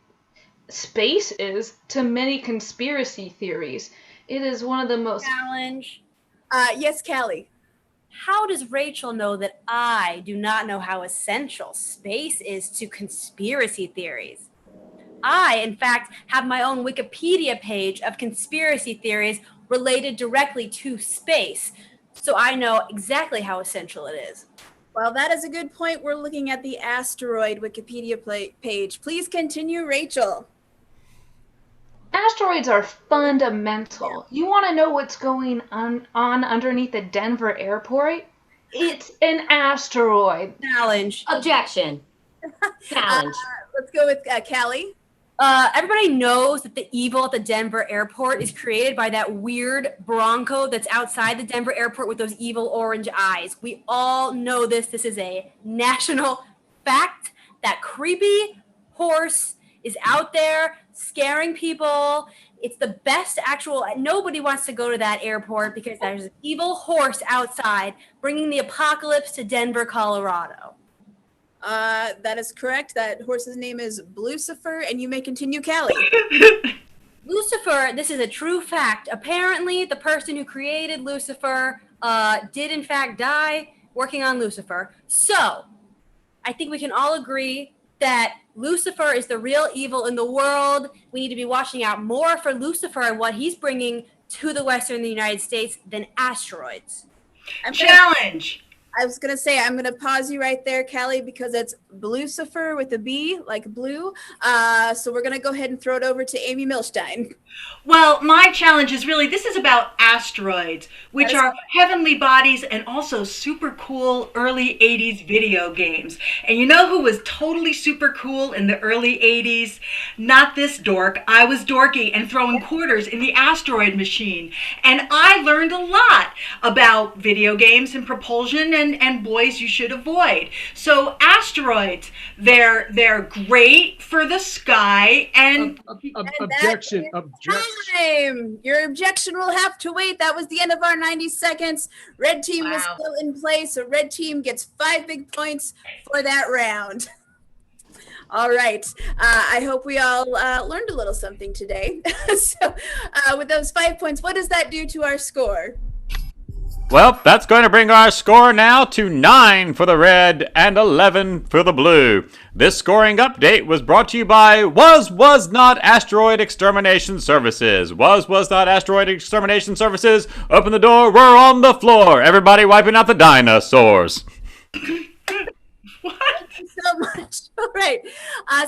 Speaker 7: space is to many conspiracy theories. It is one of the most...
Speaker 8: Challenge.
Speaker 3: Yes, Callie.
Speaker 8: How does Rachel know that I do not know how essential space is to conspiracy theories? I, in fact, have my own Wikipedia page of conspiracy theories related directly to space, so I know exactly how essential it is.
Speaker 3: Well, that is a good point. We're looking at the asteroid Wikipedia page. Please continue, Rachel.
Speaker 7: Asteroids are fundamental. You want to know what's going on underneath the Denver airport? It's an asteroid.
Speaker 8: Challenge.
Speaker 6: Objection. Challenge.
Speaker 3: Let's go with Callie.
Speaker 8: Everybody knows that the evil at the Denver airport is created by that weird Bronco that's outside the Denver airport with those evil orange eyes. We all know this. This is a national fact. That creepy horse is out there scaring people. It's the best nobody wants to go to that airport because there's an evil horse outside bringing the apocalypse to Denver, Colorado.
Speaker 3: That is correct. That horse's name is Lucifer, and you may continue, Callie.
Speaker 8: Lucifer, this is a true fact. Apparently, the person who created Lucifer did in fact die working on Lucifer. So, I think we can all agree that Lucifer is the real evil in the world. We need to be watching out more for Lucifer and what he's bringing to the Western United States than asteroids.
Speaker 5: Challenge.
Speaker 3: I was going to say, I'm going to pause you right there, Callie, because it's Lucifer with a B, like blue. So we're going to go ahead and throw it over to Amy Milstein.
Speaker 5: Well, my challenge is really, this is about asteroids, which are heavenly bodies and also super cool early 80s video games. And you know who was totally super cool in the early 80s? Not this dork. I was dorky and throwing quarters in the asteroid machine. And I learned a lot about video games and propulsion and boys you should avoid. So asteroids, they're great for the sky and
Speaker 9: Objection.
Speaker 3: Time. Your objection will have to wait. That was the end of our 90 seconds. Red team was still in play, so red team gets 5 big points for that round. All right. I hope we all learned a little something today. So with those 5 points, what does that do to our score?
Speaker 2: Well, that's going to bring our score now to 9 for the red and 11 for the blue. This scoring update was brought to you by Was Not Asteroid Extermination Services. Was Not Asteroid Extermination Services. Open the door, we're on the floor. Everybody wiping out the dinosaurs.
Speaker 3: What? Thank you so much. All right.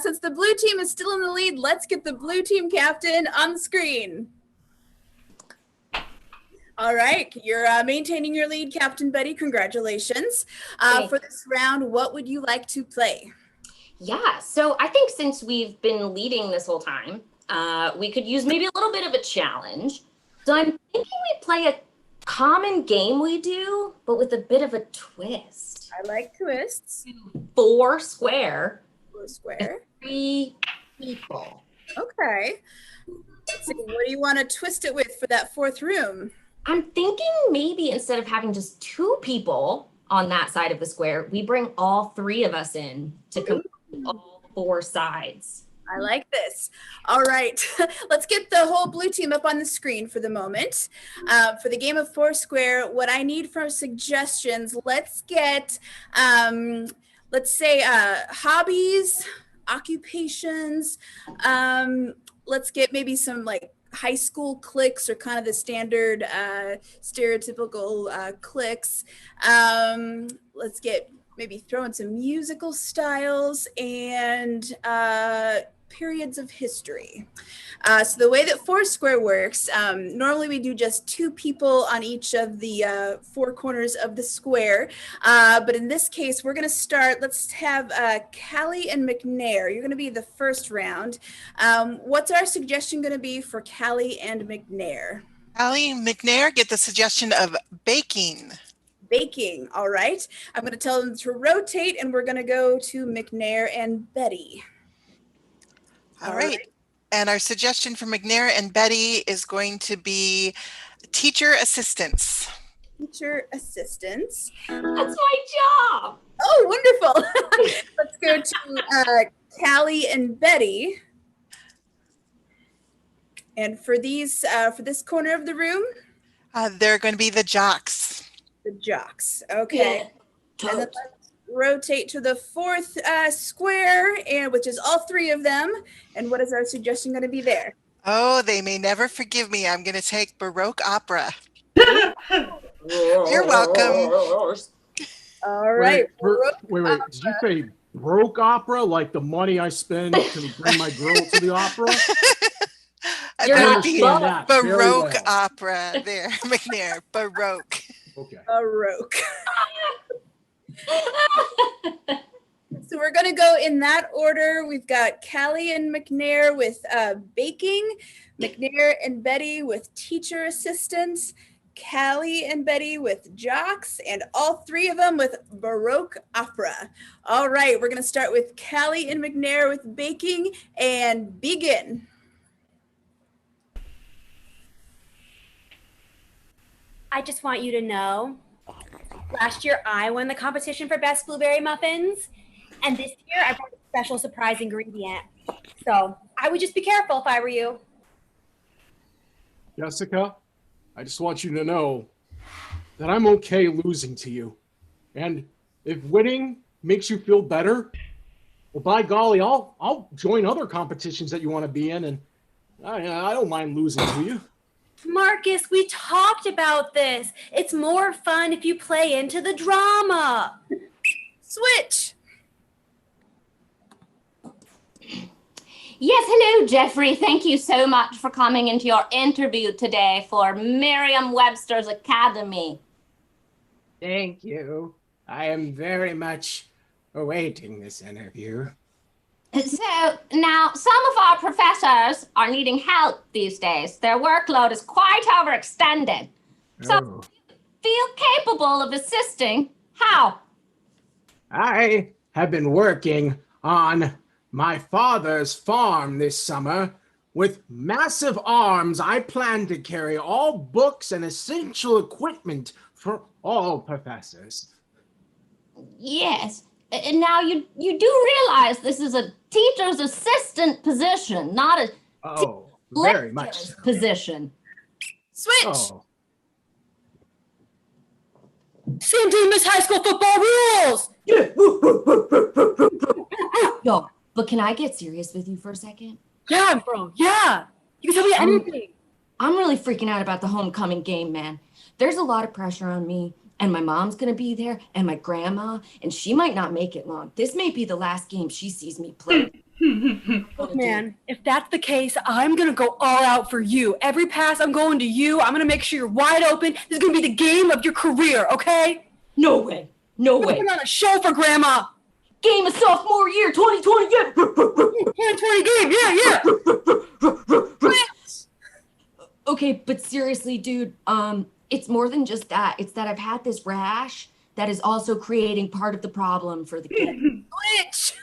Speaker 3: Since the blue team is still in the lead, let's get the blue team captain on the screen. All right, you're maintaining your lead, Captain Betty. Congratulations. For this round, what would you like to play?
Speaker 6: Yeah, so I think since we've been leading this whole time, we could use maybe a little bit of a challenge. So I'm thinking we play a common game we do, but with a bit of a twist.
Speaker 3: I like twists.
Speaker 6: 4 square.
Speaker 3: 4 square.
Speaker 6: 3 people.
Speaker 3: Okay. Let's see, what do you want to twist it with for that 4th room?
Speaker 6: I'm thinking maybe instead of having just 2 people on that side of the square, we bring all 3 of us in to complete all 4 sides.
Speaker 3: I like this. All right, let's get the whole blue team up on the screen for the moment. For the game of Foursquare, what I need for suggestions, let's get, let's say hobbies, occupations. Let's get maybe some like high school cliques or kind of the standard stereotypical cliques. Let's get maybe throw in some musical styles and periods of history. So the way that Foursquare works, normally we do just 2 people on each of the 4 corners of the square. But in this case, we're going to start, let's have Callie and McNair. You're going to be the first round. What's our suggestion going to be for Callie and McNair?
Speaker 4: Callie and McNair get the suggestion of baking.
Speaker 3: Baking, all right. I'm going to tell them to rotate, and we're going to go to McNair and Betty.
Speaker 4: All right. And our suggestion for McNair and Betty is going to be teacher assistants.
Speaker 3: Teacher assistants.
Speaker 6: That's my job.
Speaker 3: Oh, wonderful. Let's go to Callie and Betty. And for these, for this corner of the room?
Speaker 4: They're going to be the jocks.
Speaker 3: The jocks, okay.
Speaker 6: Yeah.
Speaker 3: And then let's rotate to the 4th square, and which is all 3 of them. And what is our suggestion going to be there?
Speaker 4: Oh, they may never forgive me. I'm going to take Baroque opera. You're welcome.
Speaker 3: All right.
Speaker 9: Wait. Did you say broke opera, like the money I spend to bring my girl to the opera?
Speaker 4: That would be
Speaker 9: that very
Speaker 4: Baroque
Speaker 9: well.
Speaker 4: opera there, McNair. Baroque.
Speaker 9: Okay.
Speaker 3: Baroque. So we're going to go in that order. We've got Callie and McNair with baking, McNair and Betty with teacher assistants, Callie and Betty with jocks, and all 3 of them with Baroque opera. All right, we're going to start with Callie and McNair with baking, and begin.
Speaker 8: I just want you to know, last year I won the competition for best blueberry muffins, and this year I brought a special surprise ingredient. So I would just be careful if I were you.
Speaker 9: Jessica, I just want you to know that I'm okay losing to you. And if winning makes you feel better, well, by golly, I'll join other competitions that you want to be in, and I don't mind losing to you.
Speaker 8: Marcus, we talked about this. It's more fun if you play into the drama.
Speaker 3: Switch.
Speaker 6: Yes, hello, Jeffrey. Thank you so much for coming into your interview today for Merriam-Webster's Academy.
Speaker 11: Thank you. I am very much awaiting this interview.
Speaker 6: So now some of our professors are needing help these days. Their workload is quite overextended. So feel capable of assisting. How?
Speaker 11: I have been working on my father's farm this summer. With massive arms, I plan to carry all books and essential equipment for all professors.
Speaker 6: Yes. And now you do realize this is a teacher's assistant position, not a
Speaker 11: very much so.
Speaker 6: Position.
Speaker 3: Switch.
Speaker 11: Oh.
Speaker 8: Same team as high school football rules.
Speaker 6: Yo, but can I get serious with you for a second?
Speaker 8: Yeah, bro. Yeah. You can tell me anything.
Speaker 6: I'm really freaking out about the homecoming game, man. There's a lot of pressure on me. And my mom's going to be there, and my grandma, and she might not make it long. This may be the last game she sees me play.
Speaker 8: Look, man, if that's the case, I'm going to go all out for you. Every pass, I'm going to you. I'm going to make sure you're wide open. This is going to be the game of your career, okay?
Speaker 6: No way. No way.
Speaker 8: Put on a show for Grandma.
Speaker 6: Game of sophomore year, 2020 game.
Speaker 8: 2020 game, yeah.
Speaker 6: Okay, but seriously, dude, it's more than just that. It's that I've had this rash that is also creating part of the problem for the kid.
Speaker 3: Switch.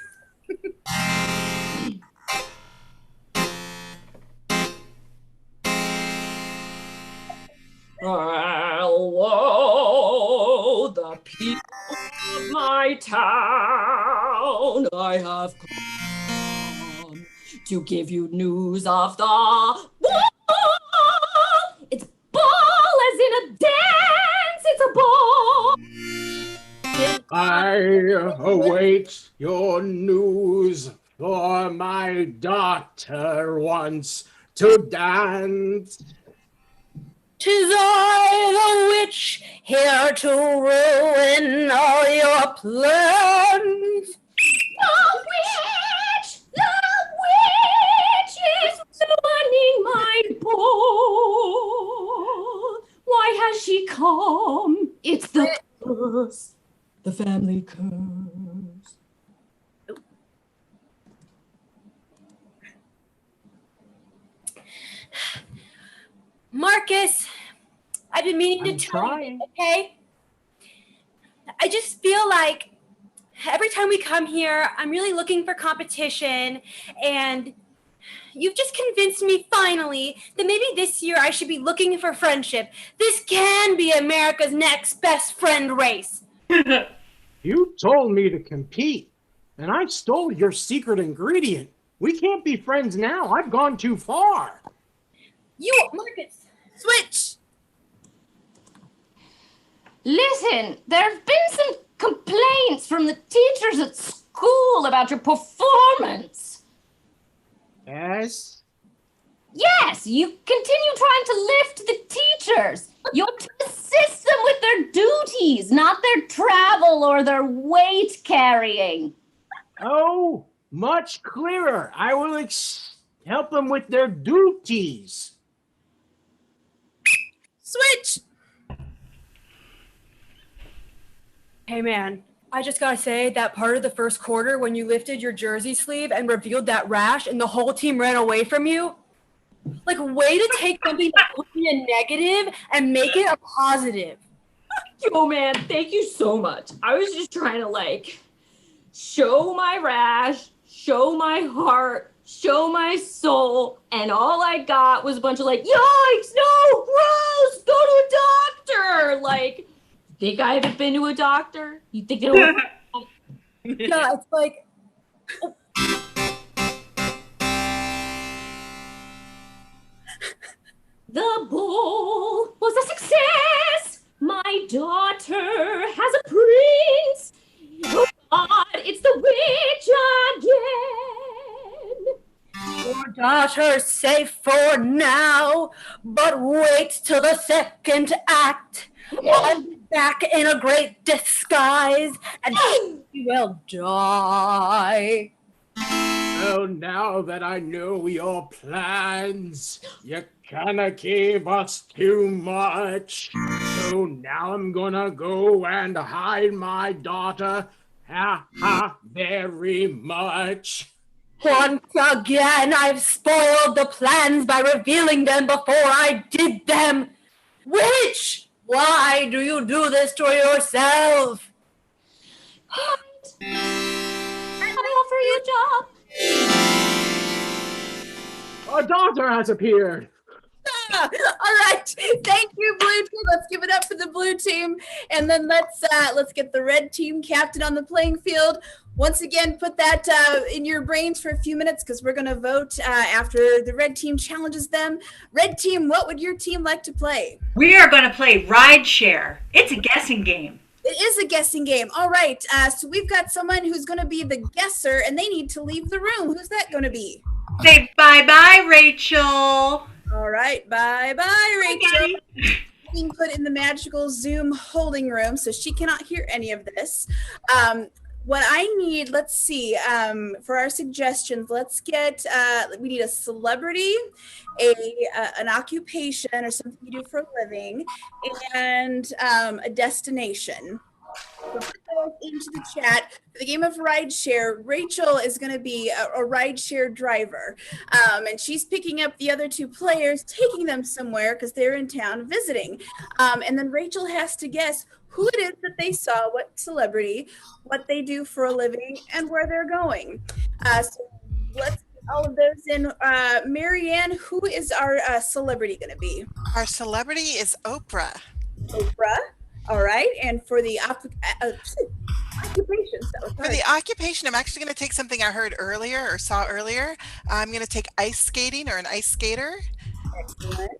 Speaker 6: Hello, the people of my town. I have come to give you news of the ball. It's ball as in a dance. It's a ball.
Speaker 11: I await your news, for my daughter wants to dance.
Speaker 8: 'Tis I, the witch, here to ruin all your plans.
Speaker 6: The witch is ruining my ball. Why has she come? It's the curse, the family curse.
Speaker 8: Marcus, I've been meaning to tell you, okay? I just feel like every time we come here, I'm really looking for competition, and you've just convinced me finally that maybe this year I should be looking for friendship. This can be America's next best friend race.
Speaker 11: You told me to compete, and I stole your secret ingredient. We can't be friends now. I've gone too far.
Speaker 8: Marcus, switch.
Speaker 6: Listen, there have been some complaints from the teachers at school about your performance.
Speaker 11: Yes?
Speaker 6: Yes, you continue trying to lift the teachers. You have to assist them with their duties, not their travel or their weight carrying.
Speaker 11: Oh, much clearer. I will help them with their duties.
Speaker 3: Switch.
Speaker 8: Hey man, I just gotta say that part of the first quarter when you lifted your jersey sleeve and revealed that rash and the whole team ran away from you, like way to take something that could be a negative and make it a positive.
Speaker 6: Yo man, thank you so much. I was just trying to show my rash, show my heart, show my soul, and all I got was a bunch of yikes, no, gross, go to a doctor. Think I haven't been to a doctor? You think it'll
Speaker 8: Yeah, it's like
Speaker 6: the ball was a success. My daughter has a prince. Oh God, it's the witch again.
Speaker 8: your daughter's safe for now, but wait till the second act. I'll be back in a great disguise, and she will die.
Speaker 11: Oh, now that I know your plans, you kinda gave us too much. So now I'm gonna go and hide my daughter. Ha ha, very much.
Speaker 8: Once again, I've spoiled the plans by revealing them before I did them. Witch, why do you do this to yourself?
Speaker 6: I offer you a job.
Speaker 11: A daughter has appeared.
Speaker 3: All right, thank you, blue team. Let's give it up for the blue team, and then let's get the red team captain on the playing field. Once again, put that in your brains for a few minutes because we're going to vote after the red team challenges them. Red team, what would your team like to play?
Speaker 5: We are going to play Ride Share. It's a guessing game.
Speaker 3: It is a guessing game. All right, so we've got someone who's going to be the guesser, and they need to leave the room. Who's that going to be?
Speaker 5: Say bye-bye, Rachel.
Speaker 3: All right, bye-bye, Rachel. Being put in the magical Zoom holding room, so she cannot hear any of this. What I need, let's see, for our suggestions, let's get, we need a celebrity, an occupation or something you do for a living, and a destination. So put those into the chat. For the game of ride share, Rachel is going to be a ride share driver, and she's picking up the other two players, taking them somewhere because they're in town visiting. And then Rachel has to guess who it is that they saw, what celebrity, what they do for a living, and where they're going. So let's get all of those in. Marianne, who is our celebrity going to be?
Speaker 4: Our celebrity is Oprah.
Speaker 3: Oprah. All right, and for the occupations, that was
Speaker 4: For
Speaker 3: hard.
Speaker 4: the occupation, I'm actually going to take something I heard earlier or saw earlier. I'm going to take ice skating or an ice skater.
Speaker 3: Excellent.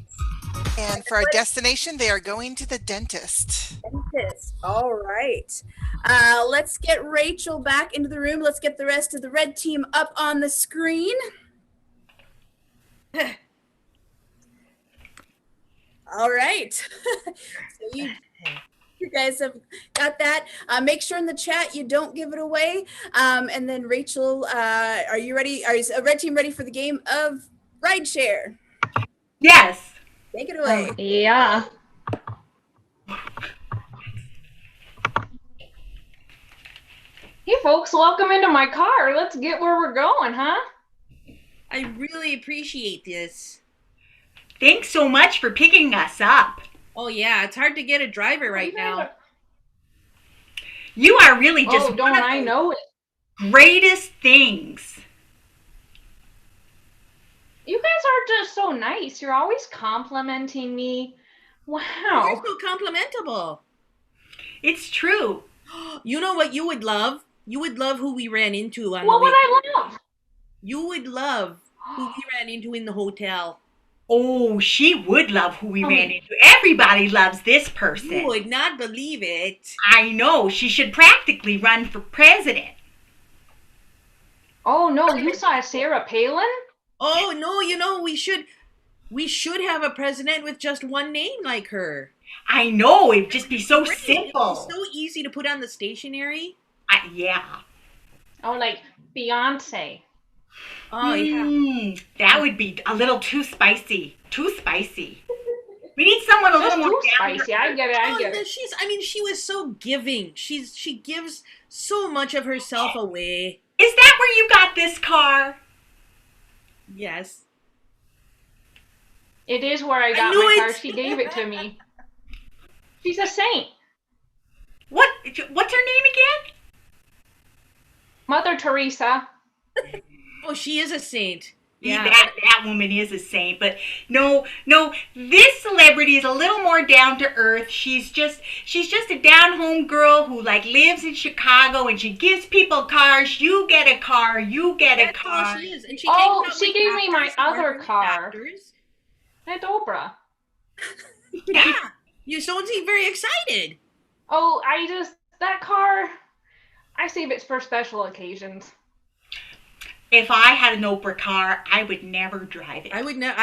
Speaker 4: And for our destination, they are going to the dentist.
Speaker 3: Dentist. All right. Let's get Rachel back into the room. Let's get the rest of the red team up on the screen. All right. So you guys have got that. Make sure in the chat you don't give it away. And then Rachel, are you ready? Is red team ready for the game of rideshare?
Speaker 5: Yes.
Speaker 3: Take it away.
Speaker 7: Yeah. Hey folks, welcome into my car. Let's get where we're going, huh?
Speaker 10: I really appreciate this.
Speaker 5: Thanks so much for picking us up.
Speaker 10: Oh yeah, it's hard to get a driver right now.
Speaker 5: You are really just
Speaker 7: Oh, don't I know it?
Speaker 5: greatest things.
Speaker 7: You guys are just so nice. You're always complimenting me.
Speaker 10: You're
Speaker 7: Wow.
Speaker 10: so complimentable.
Speaker 5: It's true.
Speaker 10: You know what you would love? You would love who we ran into on
Speaker 7: What
Speaker 10: the
Speaker 7: would
Speaker 10: way.
Speaker 7: I love?
Speaker 10: You would love who we ran into in the hotel.
Speaker 5: Oh, she would love who we
Speaker 7: Oh.
Speaker 5: ran into. Everybody loves this
Speaker 10: You
Speaker 5: person.
Speaker 10: would not believe it.
Speaker 5: I know. She should practically run for president.
Speaker 7: Oh no, you saw Sarah Palin?
Speaker 10: Oh no, you know, we should have a president with just one name like her.
Speaker 5: I know. It'd just be so
Speaker 10: Great.
Speaker 5: simple.
Speaker 10: It's so easy to put on the stationery.
Speaker 5: Yeah.
Speaker 7: Oh, like Beyonce.
Speaker 10: Oh yeah.
Speaker 5: That would be a little too spicy. Too spicy. We need someone a
Speaker 7: That's
Speaker 5: little more
Speaker 7: too
Speaker 5: down to
Speaker 7: spicy. I get it. I
Speaker 10: Oh,
Speaker 7: get
Speaker 10: no,
Speaker 7: it.
Speaker 10: she was so giving. She gives so much of herself away.
Speaker 5: Is that where you got this car?
Speaker 10: Yes.
Speaker 7: It is where I got
Speaker 10: knew
Speaker 7: my
Speaker 10: it.
Speaker 7: car. She gave it to me. She's a saint.
Speaker 5: What's her name again?
Speaker 7: Mother Teresa.
Speaker 10: Oh, she is a saint. Yeah.
Speaker 5: That woman is a saint, but no, this celebrity is a little more down to earth. She's just a down home girl who like lives in Chicago and she gives people cars. You get a car, you get a
Speaker 10: That's
Speaker 5: car.
Speaker 10: all she is. And she
Speaker 7: Oh,
Speaker 10: hangs out
Speaker 7: she
Speaker 10: with
Speaker 7: gave me my
Speaker 10: actors and
Speaker 7: other
Speaker 10: works with
Speaker 7: car.
Speaker 10: actors.
Speaker 7: At Oprah.
Speaker 10: Yeah. You don't seem very excited.
Speaker 7: Oh, that car, I save it for special occasions.
Speaker 5: If I had an Oprah car, I would never drive it
Speaker 10: I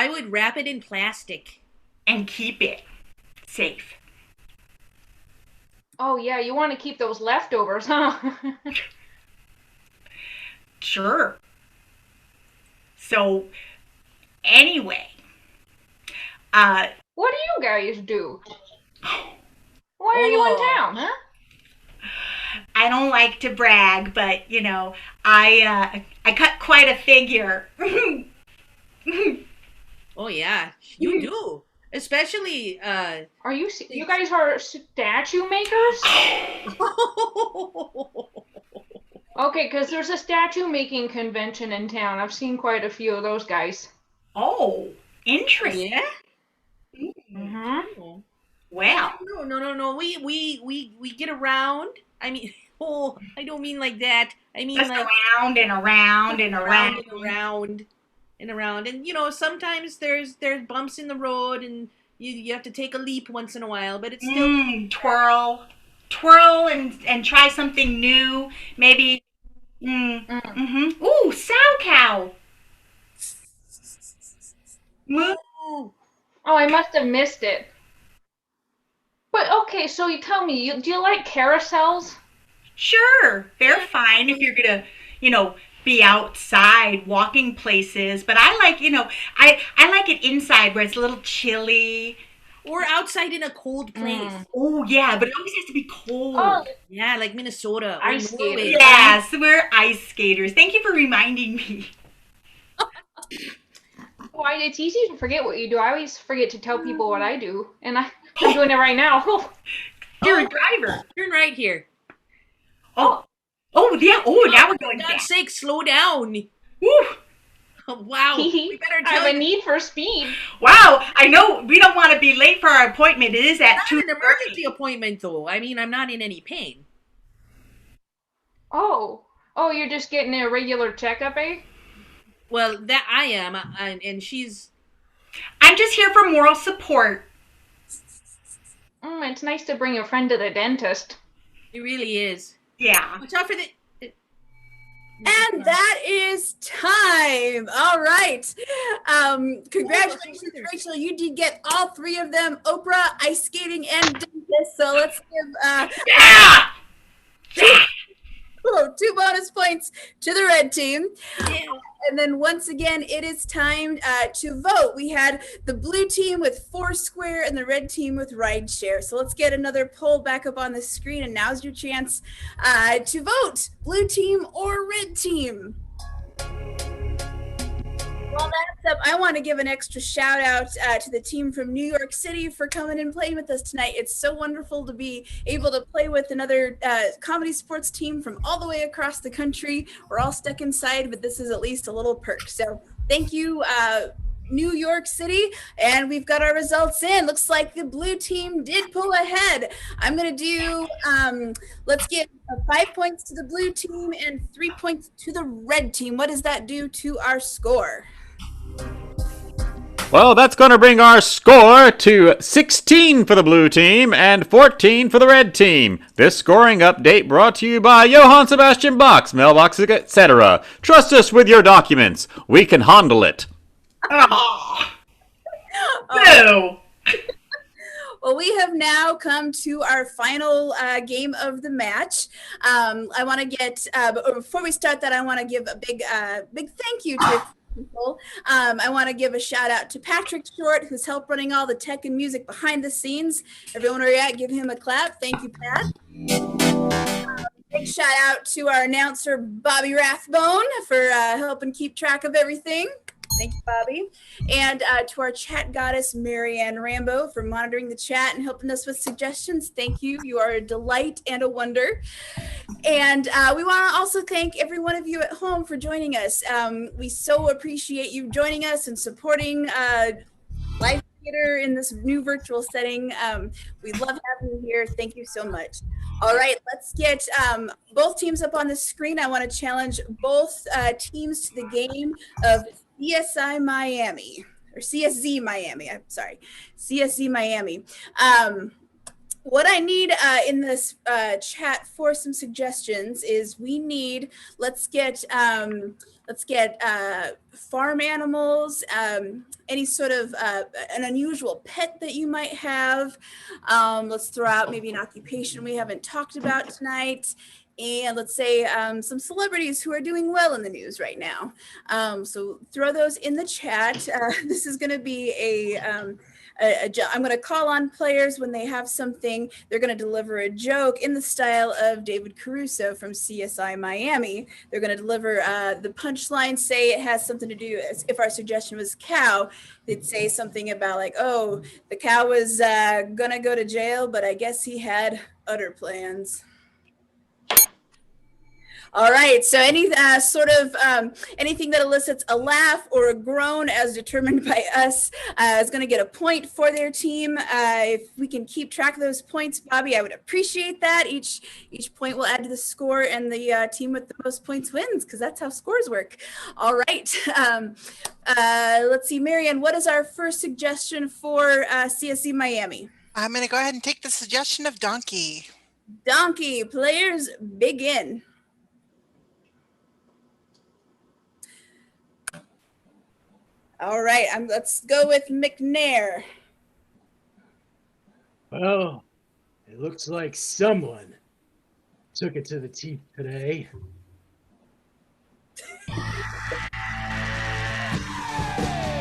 Speaker 10: would wrap it in plastic.
Speaker 5: and keep it safe.
Speaker 7: Oh yeah, you want to keep those leftovers, huh?
Speaker 5: Sure. So, anyway,
Speaker 7: What do you guys do? Why are you in town, huh?
Speaker 5: I don't like to brag, but you know, I cut quite a figure.
Speaker 10: Oh yeah, you do. Especially
Speaker 7: Are you guys are statue makers? Okay, because there's a statue making convention in town. I've seen quite a few of those guys.
Speaker 5: Oh, interesting.
Speaker 10: Yeah?
Speaker 7: Mm-hmm.
Speaker 5: Well,
Speaker 10: No. We get around. I mean, oh, I don't mean like that. I mean
Speaker 5: just
Speaker 10: like
Speaker 5: around and around and around.
Speaker 10: and around. And you know, sometimes there's bumps in the road and you have to take a leap once in a while, but it's still
Speaker 5: Twirl and try something new. Maybe. Ooh, sow cow. Moo.
Speaker 10: Ooh.
Speaker 7: Oh, I must have missed it. But okay, so you tell me, do you like carousels?
Speaker 5: Sure, they're fine if you're gonna, be outside walking places. But I like, I like it inside where it's a little chilly.
Speaker 10: Or outside in a cold place.
Speaker 5: Oh yeah, but it always has to be cold.
Speaker 7: Oh,
Speaker 10: Yeah, like Minnesota. or
Speaker 7: Ice
Speaker 10: Norway.
Speaker 7: skating.
Speaker 5: Yes, we're ice skaters. Thank you for reminding me.
Speaker 7: why it's easy to forget what you do. I always forget to tell people what I do, and I'm doing it right now.
Speaker 5: You're a driver.
Speaker 10: Turn right here.
Speaker 5: Oh yeah. Oh, now we're going
Speaker 10: For God's
Speaker 5: fast.
Speaker 10: sake, slow down.
Speaker 5: Woo.
Speaker 10: Wow. We better
Speaker 7: I
Speaker 10: tell
Speaker 7: have a
Speaker 10: you.
Speaker 7: need for speed.
Speaker 5: Wow, I know we don't want to be late for our appointment. It is at
Speaker 10: Not
Speaker 5: 2:30.
Speaker 10: an emergency appointment, though. I mean, I'm not in any pain.
Speaker 7: Oh, you're just getting a regular checkup, eh?
Speaker 10: Well, that I am, and she's.
Speaker 5: I'm just here for moral support.
Speaker 7: It's nice to bring a friend to the dentist.
Speaker 10: It really is.
Speaker 5: Yeah.
Speaker 10: Watch out for the.
Speaker 3: And that is time. All right. Congratulations, Rachel. You did get all three of them: Oprah, ice skating, and dentist. So let's give two bonus points to the red team.
Speaker 10: Yeah.
Speaker 3: And then once again, it is time to vote. We had the blue team with Foursquare and the red team with Rideshare. So let's get another poll back up on the screen. And now's your chance to vote, blue team or red team. While that's up, I want to give an extra shout out to the team from New York City for coming and playing with us tonight. It's so wonderful to be able to play with another comedy sports team from all the way across the country. We're all stuck inside, but this is at least a little perk. So thank you, New York City, and we've got our results in. Looks like the blue team did pull ahead. I'm going to do, let's give 5 points to the blue team and 3 points to the red team. What does that do to our score?
Speaker 2: Well, that's going to bring our score to 16 for the blue team and 14 for the red team. This scoring update brought to you by Johann Sebastian Bach's mailboxes, etc. Trust us with your documents. We can handle it.
Speaker 5: Oh. No.
Speaker 3: Well, we have now come to our final game of the match. I want to get, before we start that, I want to give a big thank you to people. I want to give a shout out to Patrick Short, who's helped running all the tech and music behind the scenes. Everyone where you're at, give him a clap. Thank you, Pat. Big shout out to our announcer, Bobby Rathbone, for helping keep track of everything. Thank you, Bobby. And to our chat goddess, Marianne Rambo, for monitoring the chat and helping us with suggestions. Thank you. You are a delight and a wonder. And we want to also thank every one of you at home for joining us. We so appreciate you joining us and supporting live theater in this new virtual setting. We love having you here. Thank you so much. All right, let's get both teams up on the screen. I want to challenge both teams to the game of CSI Miami, or CSZ Miami. I'm sorry, CSZ Miami. What I need in this chat for some suggestions is we need, let's get farm animals, any sort of an unusual pet that you might have. Let's throw out maybe an occupation we haven't talked about tonight. And let's say some celebrities who are doing well in the news right now. So throw those in the chat. This is going to be I'm going to call on players when they have something. They're going to deliver a joke in the style of David Caruso from CSI Miami. They're going to deliver the punchline, say it has something to do, if our suggestion was cow, they'd say something about like, oh, the cow was going to go to jail, but I guess he had other plans. All right, so any anything that elicits a laugh or a groan as determined by us is going to get a point for their team. If we can keep track of those points, Bobby, I would appreciate that. Each point will add to the score, and the team with the most points wins, because that's how scores work. All right, let's see, Marianne, what is our first suggestion for CSC Miami?
Speaker 4: I'm going to go ahead and take the suggestion of Donkey.
Speaker 3: Donkey, players begin. All right, let's go with McNair.
Speaker 9: Well, it looks like someone took it to the teeth today.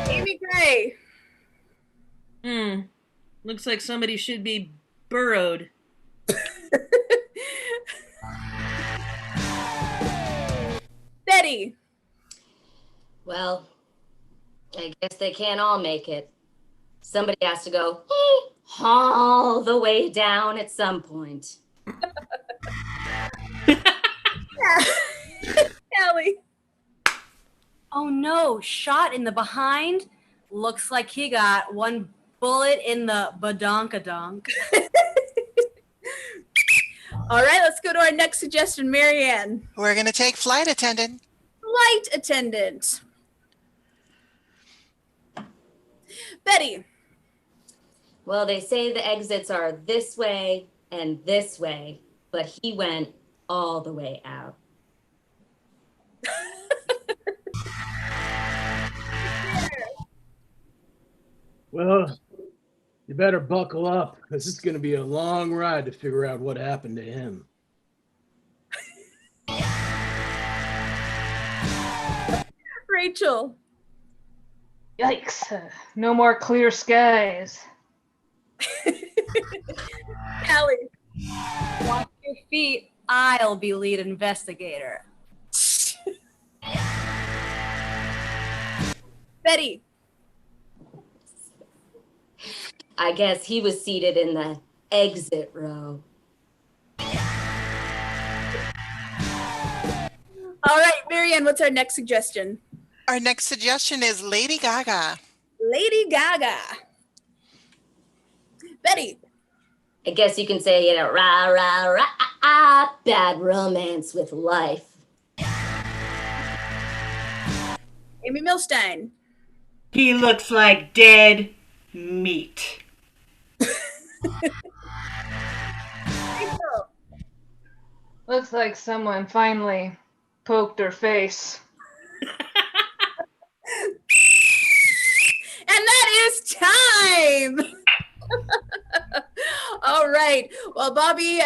Speaker 3: Amy Gray.
Speaker 10: Looks like somebody should be burrowed.
Speaker 3: Betty.
Speaker 6: Well, I guess they can't all make it. Somebody has to go all the way down at some point.
Speaker 3: Allie.
Speaker 8: Oh no, shot in the behind. Looks like he got one bullet in the badonkadonk.
Speaker 3: All right, let's go to our next suggestion, Marianne.
Speaker 4: We're going to take flight attendant.
Speaker 3: Flight attendant. Betty.
Speaker 6: Well, they say the exits are this way and this way, but he went all the way out.
Speaker 9: Well, you better buckle up, because it's going to be a long ride to figure out what happened to him.
Speaker 3: Rachel.
Speaker 7: Yikes. No more clear skies.
Speaker 3: Allie.
Speaker 8: Watch your feet. I'll be lead investigator.
Speaker 3: Betty.
Speaker 6: I guess he was seated in the exit row.
Speaker 3: All right, Marianne, what's our next suggestion?
Speaker 4: Our next suggestion is Lady Gaga.
Speaker 3: Lady Gaga. Betty.
Speaker 6: I guess you can say, rah, rah, rah, ah, ah, bad romance with life.
Speaker 3: Amy Milstein.
Speaker 5: He looks like dead meat.
Speaker 7: Looks like someone finally poked her face.
Speaker 3: And that is time. All right. Well, Bobby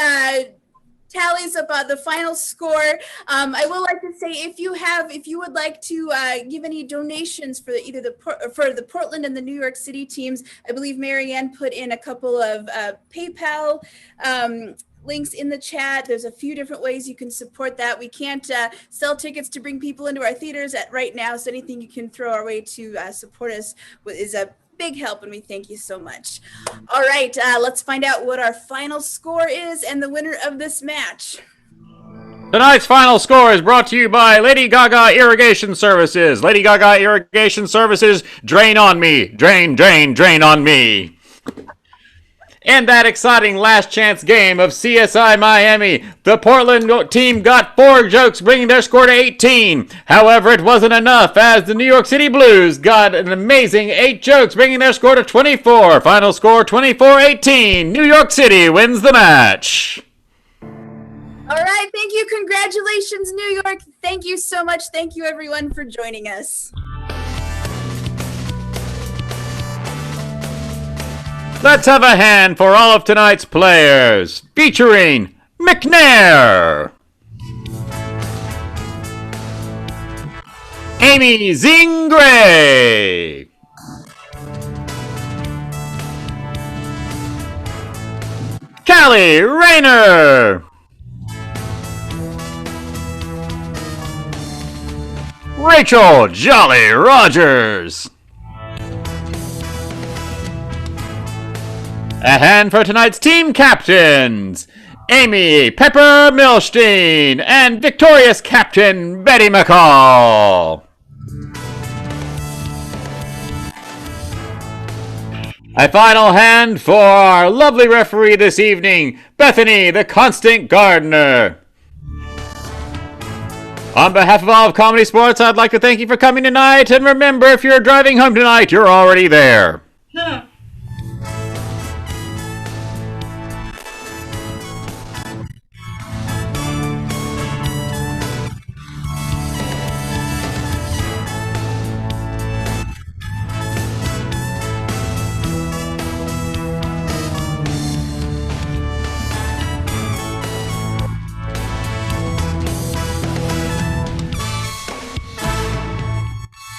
Speaker 3: tallies up the final score. I would like to say, if you would like to give any donations for either the Portland and the New York City teams, I believe Marianne put in a couple of PayPal links in the chat. There's a few different ways you can support that. We can't sell tickets to bring people into our theaters right now, so anything you can throw our way to support us is a big help, and we thank you so much. All right, let's find out what our final score is and the winner of this match.
Speaker 2: Tonight's final score is brought to you by Lady Gaga Irrigation Services. Lady Gaga Irrigation Services, drain on me. Drain, drain, drain on me. In that exciting last chance game of CSI Miami, the Portland team got 4 jokes, bringing their score to 18. However, it wasn't enough, as the New York City Blues got an amazing 8 jokes, bringing their score to 24. Final score 24-18. New York City wins the match.
Speaker 3: All right, thank you. Congratulations, New York. Thank you so much. Thank you, everyone, for joining us.
Speaker 2: Let's have a hand for all of tonight's players, featuring McNair, Amy Zingray, Callie Rayner, Rachel Jolly Rogers. A hand for tonight's team captains, Amy Pepper Milstein and victorious captain Betty McCall. A final hand for our lovely referee this evening, Bethany the Constant Gardener. On behalf of all of Comedy Sports, I'd like to thank you for coming tonight, and remember, if you're driving home tonight, you're already there.
Speaker 5: Huh.